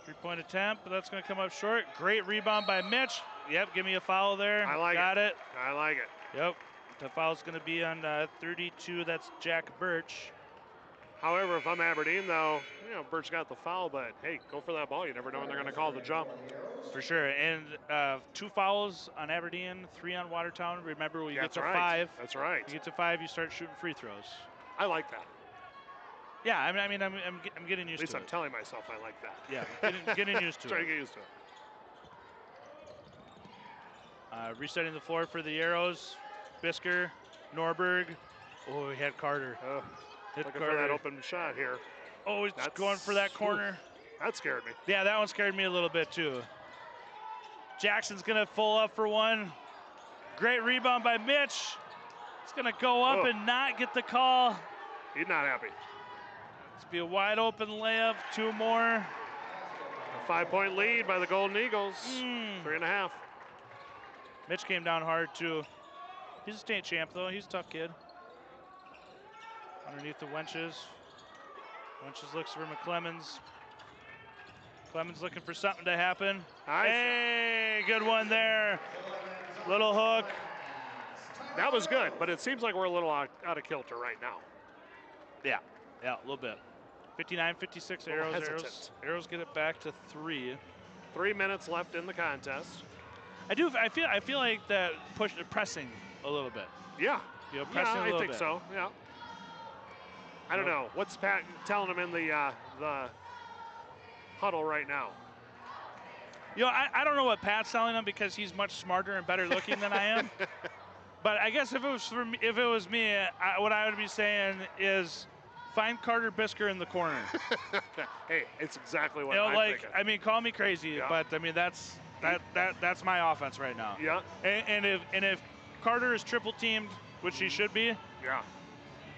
3-point attempt, but that's going to come up short. Great rebound by Mitch. Yep, give me a foul there. I like Got it. I like it. Yep. The foul's going to be on 32. That's Jack Birch. However, if I'm Aberdeen, though, Birch got the foul, but hey, go for that ball. You never know when they're going to call the jump. For sure. And 2 fouls on Aberdeen, 3 on Watertown. Remember, when you get to right. 5. That's right. You get to 5, you start shooting free throws. I like that. Yeah, I'm getting used to it. At least I'm telling myself I like that. Yeah, getting used to Trying it. to get used to it. Resetting the floor for the Arrows. Bisker, Norberg. Oh, he had Carter. Hit Looking Carter. for that open shot here. Oh, he's going for that corner. That scared me. Yeah, that one scared me a little bit too. Jackson's gonna full up for one. Great rebound by Mitch. It's gonna go up and not get the call. He's not happy. It's be a wide open layup. 2 more. A 5-point lead by the Golden Eagles. 3.5. Mitch came down hard too. He's a state champ though. He's a tough kid. Underneath the Wenches. Wenches looks for McClemens. Clemens looking for something to happen. Nice. Hey, good one there. Little hook. That was good, but it seems like we're a little out of kilter right now. Yeah, a little bit. 59-56 Arrows. Arrows get it back to 3. 3 minutes left in the contest. I feel like that pressing a little bit. Yeah. You know, pressing a I little think bit. so. Yeah. I don't know. What's Pat telling him in the huddle right now? You know, I don't know what Pat's telling him because he's much smarter and better looking than I am. But I guess if it was me, what I would be saying is, find Carter Bisker in the corner. Hey, it's exactly what You know, I'm like, thinking. I mean, call me crazy, Yeah. but I mean that's my offense right now. Yeah. And if Carter is triple teamed, which he should be, Yeah.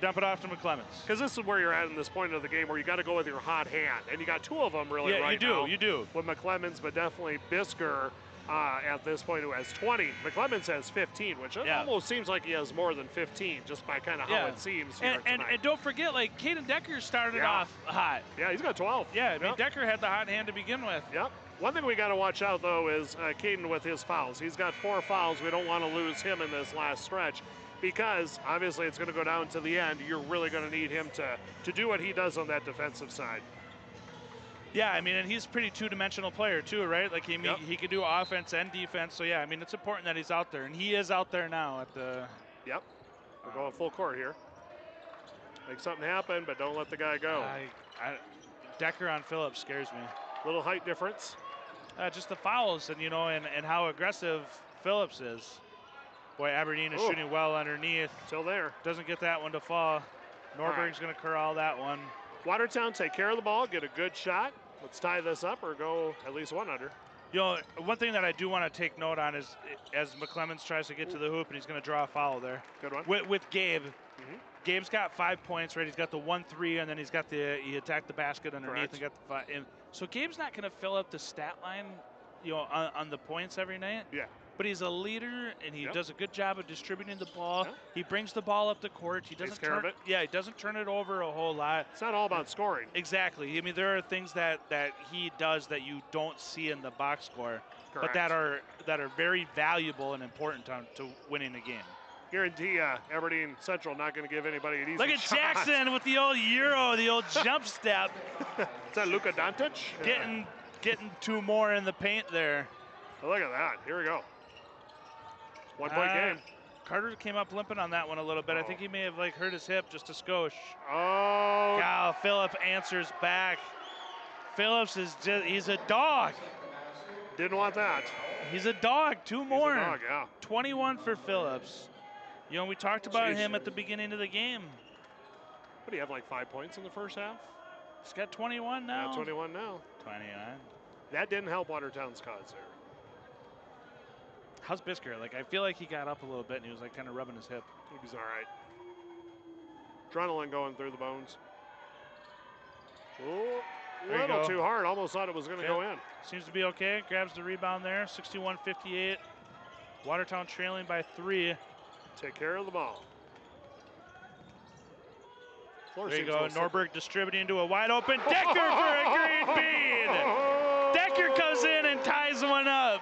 dump it off to McClemens. Because this is where you're at in this point of the game where you got to go with your hot hand. And you got two of them really right now. You do. With McClemens, but definitely Bisker at this point who has 20. McClemens has 15, which almost seems like he has more than 15 just by kind of how it seems here and tonight. And don't forget, like, Caden Decker started off hot. Yeah, he's got 12. Yeah, I mean, Decker had the hot hand to begin with. Yep. One thing we got to watch out, though, is Caden with his fouls. He's got 4 fouls. We don't want to lose him in this last stretch because, obviously, it's going to go down to the end. You're really going to need him to do what he does on that defensive side. Yeah, I mean, and he's a pretty two-dimensional player, too, right? Like, he can do offense and defense. So, yeah, I mean, it's important that he's out there. And he is out there now at the... Yep. We're going full court here. Make something happen, but don't let the guy go. Decker on Phillips scares me. Little height difference. Just the fouls and, you know, and how aggressive Phillips is. Boy, Aberdeen is shooting well underneath. Still there. Doesn't get that one to fall. Norberg's going to corral that one. Watertown take care of the ball, get a good shot. Let's tie this up or go at least one under. You know, one thing that I do want to take note on is as McClemens tries to get to the hoop and he's going to draw a foul there. Good one. With Gabe. Gabe's got 5 points, right? He's got the 1-3, and then he attacked the basket underneath and got the 5. And so Gabe's not going to fill up the stat line, you know, on the points every night. Yeah. But he's a leader, and he does a good job of distributing the ball. Yeah. He brings the ball up the court. He doesn't care of it. Yeah, he doesn't turn it over a whole lot. It's not all about scoring. Exactly. I mean, there are things that he does that you don't see in the box score, Correct. but that are very valuable and important to winning a game. Guarantee Aberdeen Central not going to give anybody an easy Look at shot. Jackson with the old Euro, the old jump step. Is that Luka Doncic? Getting 2 more in the paint there. Oh, look at that. Here we go. 1 point game. Carter came up limping on that one a little bit. I think he may have hurt his hip just a skosh. Oh. Wow, Phillip answers back. Phillips he's a dog. Didn't want that. He's a dog. 2 more. He's a dog, yeah. 21 for Phillips. You know, we talked about him at the beginning of the game. What do you have, like 5 points in the first half? He's got 21 now. Yeah, 21 now. 29. That didn't help Watertown's cause there. How's Bisker? I feel like he got up a little bit and he was kind of rubbing his hip. I think he's all right. Adrenaline going through the bones. Oh, a little too hard. Almost thought it was going to go in. Seems to be okay. Grabs the rebound there. 61-58. Watertown trailing by 3. Take care of the ball. There you go. Norberg distributing to a wide open Decker for a great bead. Decker comes in and ties one up.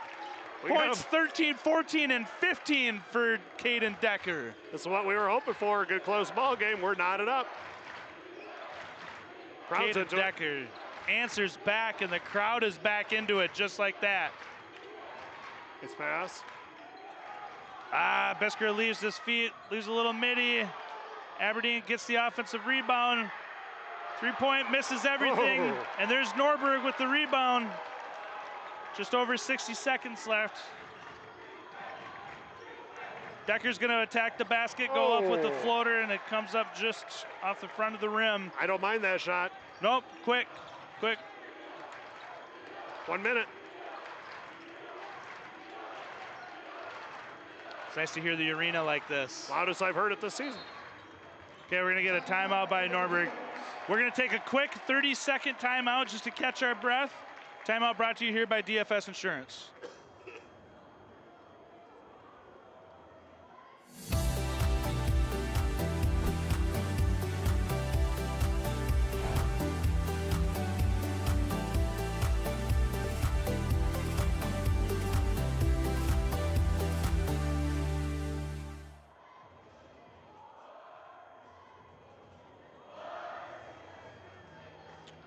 Points 13, 14, and 15 for Caden Decker. This is what we were hoping for. A good close ball game. We're knotted up. Caden Decker answers back, and the crowd is back into it just like that. It's pass. Bisker leaves his feet, leaves a little midi. Aberdeen gets the offensive rebound. 3-point misses everything. And there's Norberg with the rebound. Just over 60 seconds left. Decker's going to attack the basket, go up with the floater, and it comes up just off the front of the rim. I don't mind that shot. Nope, quick. 1 minute. It's nice to hear the arena like this. Loudest I've heard it this season. Okay, we're going to get a timeout by Norberg. We're going to take a quick 30-second timeout just to catch our breath. Timeout brought to you here by DFS Insurance.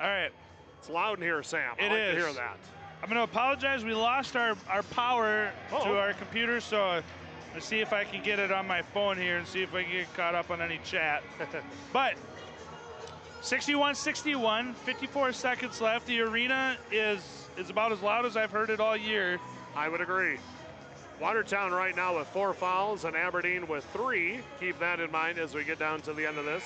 All right. It's loud in here, Sam. I like to hear that. I'm going to apologize. We lost our power Uh-oh. to our computer, so let's see if I can get it on my phone here and see if I can get caught up on any chat. But 61-61, 54 seconds left. The arena is about as loud as I've heard it all year. I would agree. Watertown right now with 4 fouls and Aberdeen with 3. Keep that in mind as we get down to the end of this.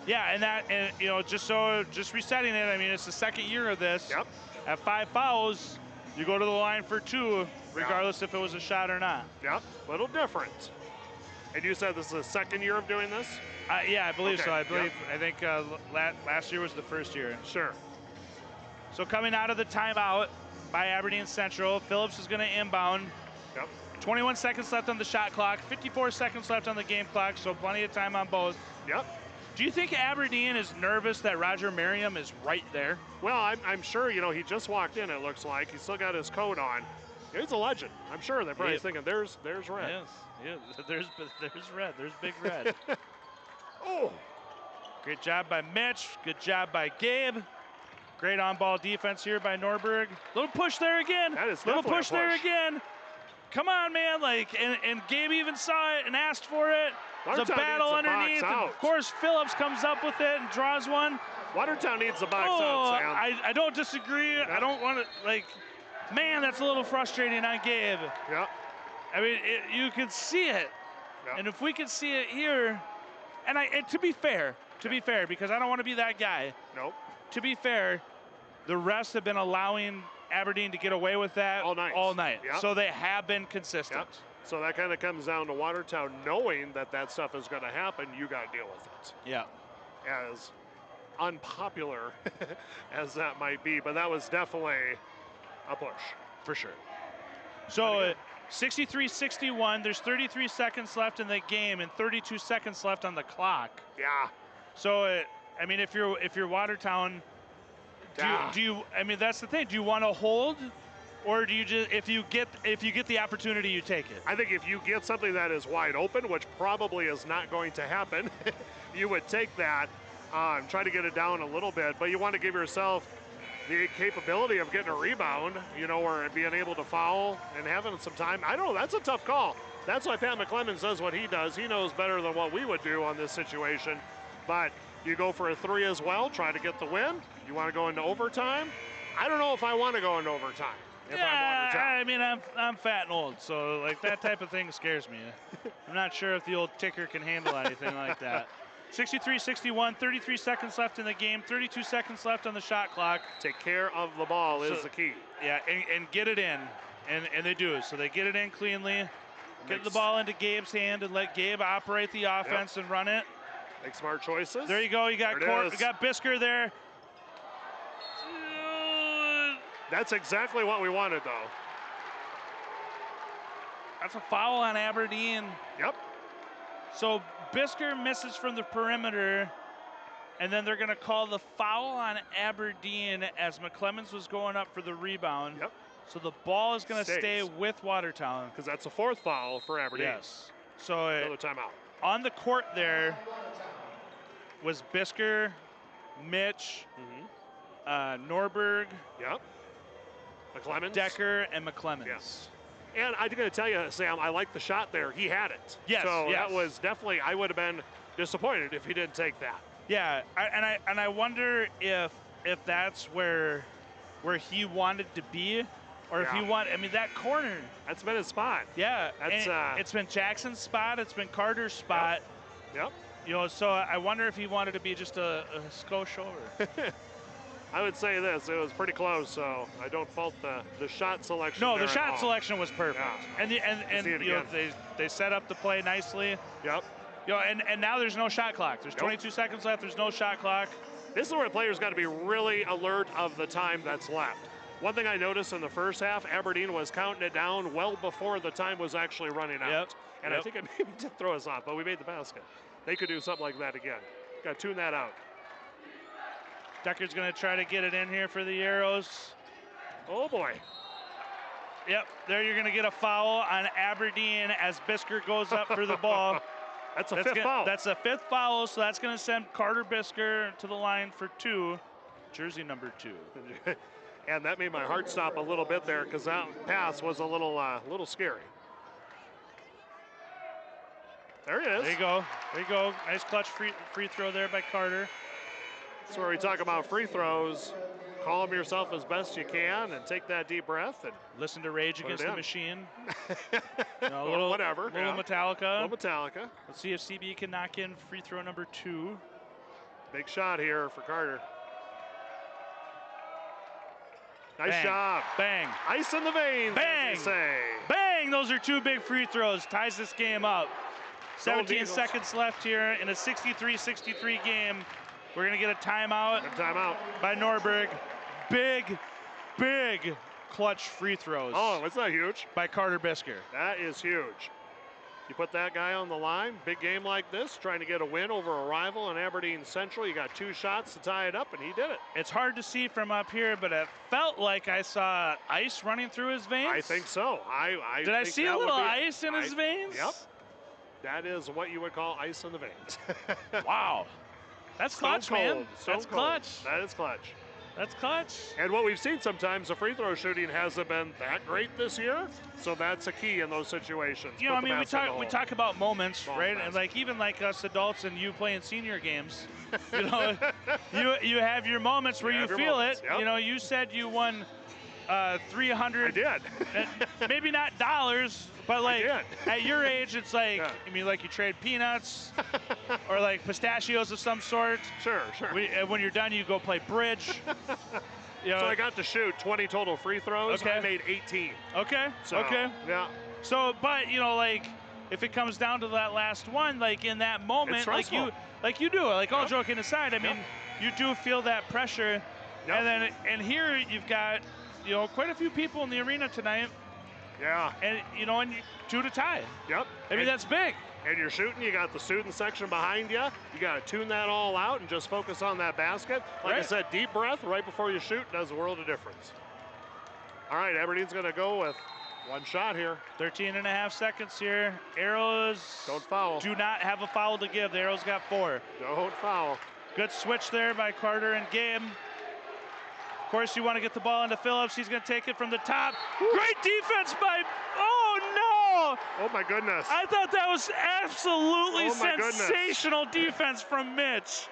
Yeah, and you know, just resetting it, I mean, it's the second year of this. Yep. At 5 fouls, you go to the line for 2, regardless if it was a shot or not. Yep, little different. And you said this is the second year of doing this? Yeah, I believe Okay, so. I think last year was the first year. Sure. So coming out of the timeout by Aberdeen Central, Phillips is going to inbound. Yep. 21 seconds left on the shot clock, 54 seconds left on the game clock, so plenty of time on both. Yep. Do you think Aberdeen is nervous that Roger Merriam is right there? Well, I'm sure, you know, he just walked in, it looks like. He's still got his coat on. He's a legend. I'm sure they're probably thinking, there's Red. Yes, there's Red. There's Big Red. Oh. Great job by Mitch. Good job by Gabe. Great on-ball defense here by Norberg. Little push there again. That is Little definitely a push there push. again. Come on, man. And Gabe even saw it and asked for it. There's a Watertown battle needs to box underneath. And out. of course, Phillips comes up with it and draws one. Watertown needs to box out, Sam. I don't disagree. Yeah. I don't want to, man, that's a little frustrating on Gabe. Yeah. I mean, you can see it. Yeah. And if we could see it here, and to be fair, because I don't want to be that guy. Nope. To be fair, the refs have been allowing Aberdeen to get away with that All night. Yep. So they have been consistent. Yep. So that kind of comes down to Watertown knowing that stuff is going to happen. You got to deal with it. Yeah. As unpopular as that might be, but that was definitely a push. For sure. So 63-61, there's 33 seconds left in the game and 32 seconds left on the clock. Yeah. So, I mean, if you're Watertown, do you, I mean, that's the thing. Do you want to hold, or do you just, if you get the opportunity, you take it? I think if you get something that is wide open, which probably is not going to happen, you would take that, try to get it down a little bit, but you want to give yourself the capability of getting a rebound, you know, or being able to foul and having some time. I don't know, that's a tough call. That's why Pat McClemens does what he does. He knows better than what we would do on this situation. But you go for a 3 as well, try to get the win. You want to go into overtime? I don't know if I want to go into overtime. If I'm Watertown. I mean, I'm fat and old, so that type of thing scares me. I'm not sure if the old ticker can handle anything like that. 63-61, 33 seconds left in the game, 32 seconds left on the shot clock. Take care of the ball is the key. Yeah, and get it in, and they do. So they get it in cleanly, get the ball into Gabe's hand and let Gabe operate the offense and run it. Make smart choices. There you go. You got Bisker there. That's exactly what we wanted, though. That's a foul on Aberdeen. Yep. So Bisker misses from the perimeter, and then they're going to call the foul on Aberdeen as McClemens was going up for the rebound. Yep. So the ball is going to stay with Watertown. Because that's a 4th foul for Aberdeen. Yes. So another timeout. On the court there was Bisker, Mitch, Norberg, McClemens, Decker, and McClemens. Yes. And I'm going to tell you, Sam, I like the shot there. He had it. Yes. So that was definitely, I would have been disappointed if he didn't take that. Yeah, and I wonder if that's where he wanted to be, or if he I mean, that corner. That's been his spot. Yeah. That's it's been Jackson's spot. It's been Carter's spot. Yep. You know, so I wonder if he wanted to be just a skosh over. I would say this, it was pretty close, so I don't fault the shot selection. No, the shot selection was perfect. Yeah. And you know, they set up the play nicely. Yep. You know, and now there's no shot clock. There's 22 seconds left. There's no shot clock. This is where players got to be really alert of the time that's left. One thing I noticed in the first half, Aberdeen was counting it down well before the time was actually running out. And I think it maybe did throw us off, but we made the basket. They could do something like that again. Got to tune that out. Decker's going to try to get it in here for the Arrows. Oh, boy. Yep, there you're going to get a foul on Aberdeen as Bisker goes up for the ball. That's a 5th foul. That's a 5th foul, so that's going to send Carter Bisker to the line for 2, jersey number 2. And that made my heart stop a little bit there because that pass was a little scary. There he is. There you go. There you go. Nice clutch free throw there by Carter. That's where we talk about free throws. Calm yourself as best you can and take that deep breath and listen to Rage Against the Machine. A or little whatever. Little yeah. Metallica. Little Metallica. Let's see if CB can knock in free throw number 2. Big shot here for Carter. Nice Bang. job. Bang. Ice in the veins, Bang. as they say. Bang! Those are 2 big free throws. Ties this game up. 17 Eagles. seconds left here in a 63-63 game. We're going to get a timeout Good timeout. by Norberg. Big clutch free throws Oh, it's not huge. by Carter Bisker. That is huge. You put that guy on the line, big game like this, trying to get a win over a rival in Aberdeen Central. You got 2 shots to tie it up, and he did it. It's hard to see from up here, but it felt like I saw ice running through his veins. I think so. Did I think see a that would little be it. ice in his veins? Yep. That is what you would call ice in the veins. Wow. That's clutch, Stone man. cold, stone That's cold. clutch. That is clutch. That's clutch. And what we've seen sometimes, the free throw shooting hasn't been that great this year, so that's a key in those situations. You know, Put I the mean, we basket in the talk hole. about moments, Ball right? basket. And like even like us adults and you playing senior games, you know, you have your moments where You you have your feel moments, it. yep. You know, you said you won I 300. did. Maybe not dollars, but like did. at your age, it's like Yeah. I mean, like you trade peanuts or like pistachios of some sort. Sure. When you're done, you go play bridge. You know, So I got to shoot 20 total free throws. Okay. I made 18. okay, So, okay. Yeah. So, but you know, like if it comes down to that last one, like in that moment, It's like stressful. you do, like all Yep. joking aside, I mean, you do feel that pressure, Yep. and here you've got, you know, quite a few people in the arena tonight, Yeah. and you know, and 2 to tie. Yep. I mean, that's big. And you're shooting, you got the student section behind you. You got to tune that all out and just focus on that basket. Like I Right. said, deep breath right before you shoot does a world of difference. All right, Aberdeen's going to go with 1 shot here. 13 and a half seconds here. Arrows Don't foul. do not have a foul to give. The Arrows got 4. Don't foul. Good switch there by Carter and Gabe. Of course, you want to get the ball into Phillips. He's going to take it from the top. Great defense by, oh no! Oh my goodness. I thought that was absolutely Oh, my goodness. sensational defense from Mitch.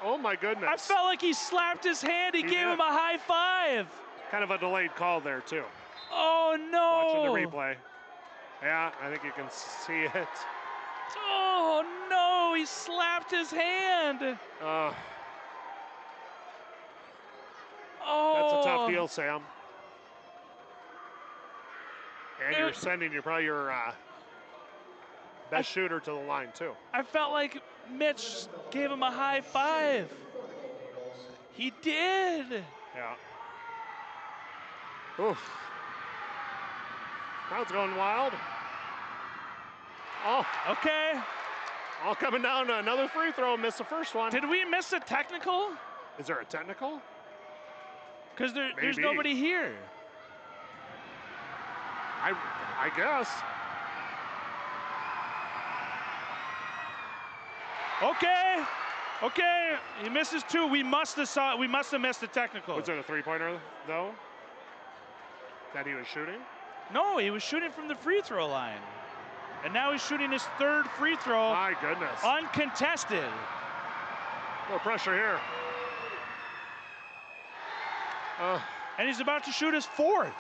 Oh my goodness. I felt like he slapped his hand. He He gave did. him a high five. Kind of a delayed call there too. Oh no! Watching the replay. Yeah, I think you can see it. Oh no! He slapped his hand. Oh. That's a tough deal, Sam. And you're Dude. sending probably your best shooter to the line too. I felt like Mitch gave him a high five. He did. Yeah. Oof. Crowd's going wild. Oh, Okay. all coming down to another free throw. Missed the first one. Did we miss a technical? Is there a technical? Because there's Maybe. nobody here. I guess. Okay. Okay. He misses 2. We must have missed a technical. Was it a three-pointer though? That he was shooting? No, he was shooting from the free throw line. And now he's shooting his 3rd free throw My goodness. uncontested. A little pressure here. And he's about to shoot his 4th.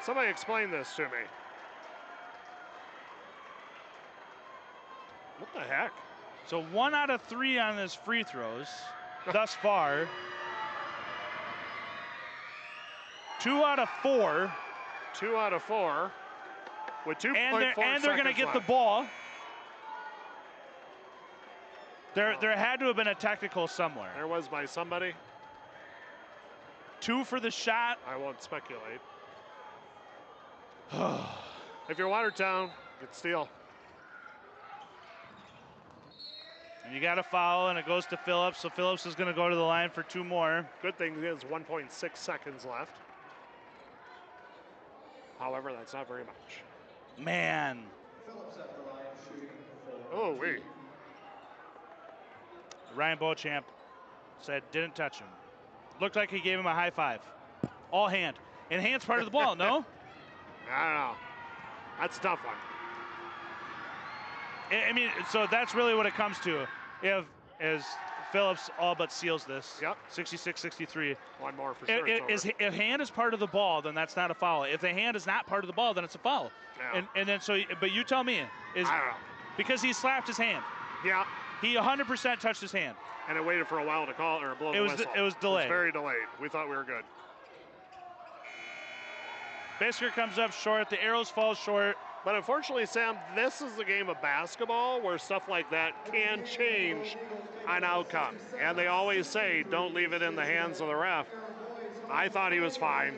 Somebody explain this to me. What the heck? So 1 out of 3 on his free throws thus far. 2 out of 4. 2 out of 4 with 2.4 And they're going to seconds get the left. ball. There had to have been a technical somewhere. There was by somebody. 2 for the shot. I won't speculate. If you're Watertown, get steal. And you got a foul, and it goes to Phillips. So Phillips is going to go to the line for 2 more. Good thing is 1.6 seconds left. However, that's not very much. Man. Oh, wait. Ryan Beauchamp said didn't touch him. Looked like he gave him a high five. all hand. And hand's part of the ball, no? I don't know. That's a tough one. I mean, so that's really what it comes to. If as Phillips all but seals this. Yep. 66-63. One more for sure. If hand is part of the ball, then that's not a foul. If the hand is not part of the ball, then it's a foul. Yeah. And then so, but you tell me, is I don't know. because he slapped his hand. Yeah. He 100% touched his hand. And it waited for a while to call or blow the whistle. It was delayed. It was very delayed. We thought we were good. Basker comes up short. The arrows fall short. But unfortunately, Sam, this is a game of basketball where stuff like that can change an outcome. And they always say, don't leave it in the hands of the ref. I thought he was fine.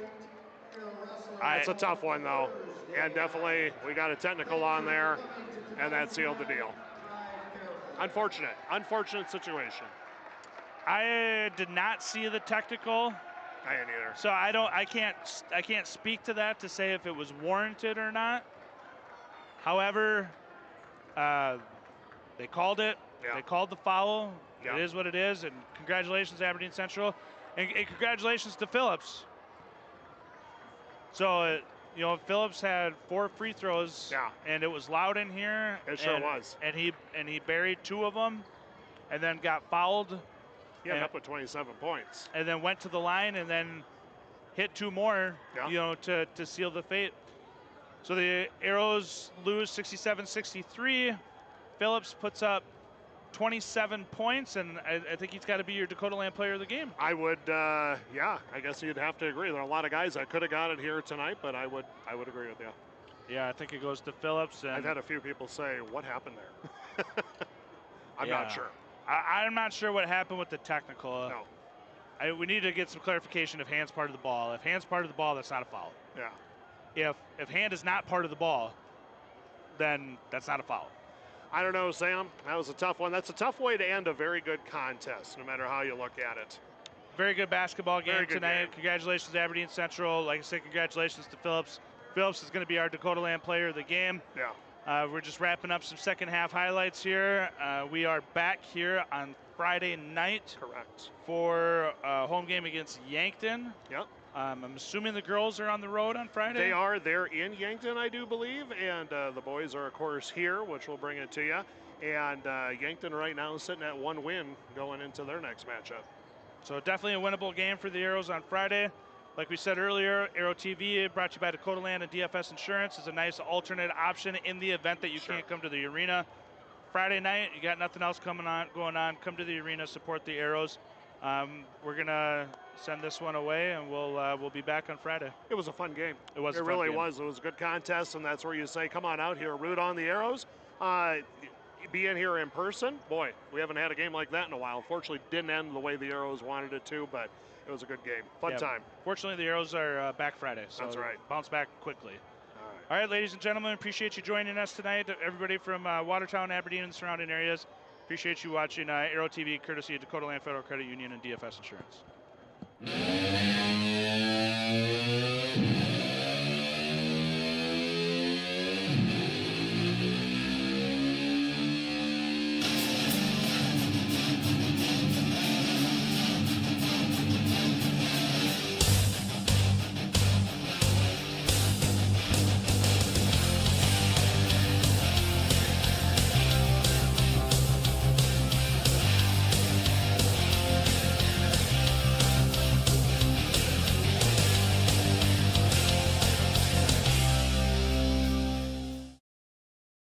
It's a tough one, though. And definitely, we got a technical on there, and that sealed the deal. Unfortunate situation. I did not see the technical. I didn't either. So I can't speak to that to say if it was warranted or not. However, they called it. Yeah. They called the foul. Yeah. It is what it is. And congratulations, Aberdeen Central, and congratulations to Phillips. So Phillips had 4 free throws. Yeah. And it was loud in here. It sure was. And he buried 2 of them, and then got fouled. He ended up with 27 points. And then went to the line and then hit 2 more. Yeah. To seal the fate. So the Arrows lose 67-63. Phillips puts up 27 points, and I think he's got to be your Dakota Land Player of the Game. I would, I guess you'd have to agree. There are a lot of guys that could have got it here tonight, but I would agree with you. Yeah, I think it goes to Phillips. And I've had a few people say, what happened there? I'm not sure. I'm not sure what happened with the technical. No. We need to get some clarification if hand's part of the ball. If hand's part of the ball, that's not a foul. Yeah. If hand is not part of the ball, then that's not a foul. I don't know, Sam. That was a tough one. That's a tough way to end a very good contest, no matter how you look at it. Very good basketball game tonight. Game. Congratulations to Aberdeen Central. Like I said, congratulations to Phillips. Phillips is going to be our Dakota Land Player of the Game. Yeah. We're just wrapping up some second half highlights here. We are back here on Friday night. Correct. For a home game against Yankton. Yep. I'm assuming the girls are on the road on Friday. They are. They're in Yankton, I do believe, and the boys are, of course, here, which will bring it to you. And Yankton right now is sitting at 1 win going into their next matchup. So definitely a winnable game for the Arrows on Friday. Like we said earlier, Arrow TV, brought to you by Dakota Land and DFS Insurance, is a nice alternate option in the event that you can't come to the arena. Friday night, you got nothing else going on. Come to the arena, support the Arrows. We're gonna send this one away, and we'll be back on Friday. It was a fun game. It was. It really was. It was a good contest, and that's where you say, "Come on out here, root on the Arrows." Being here in person, boy, we haven't had a game like that in a while. Unfortunately, didn't end the way the Arrows wanted it to, but it was a good game. Fun time. Fortunately, the Arrows are back Friday, so that's right. Bounce back quickly. All right, ladies and gentlemen, appreciate you joining us tonight. Everybody from Watertown, Aberdeen, and surrounding areas, appreciate you watching Arrow TV, courtesy of Dakota Land Federal Credit Union and DFS Insurance.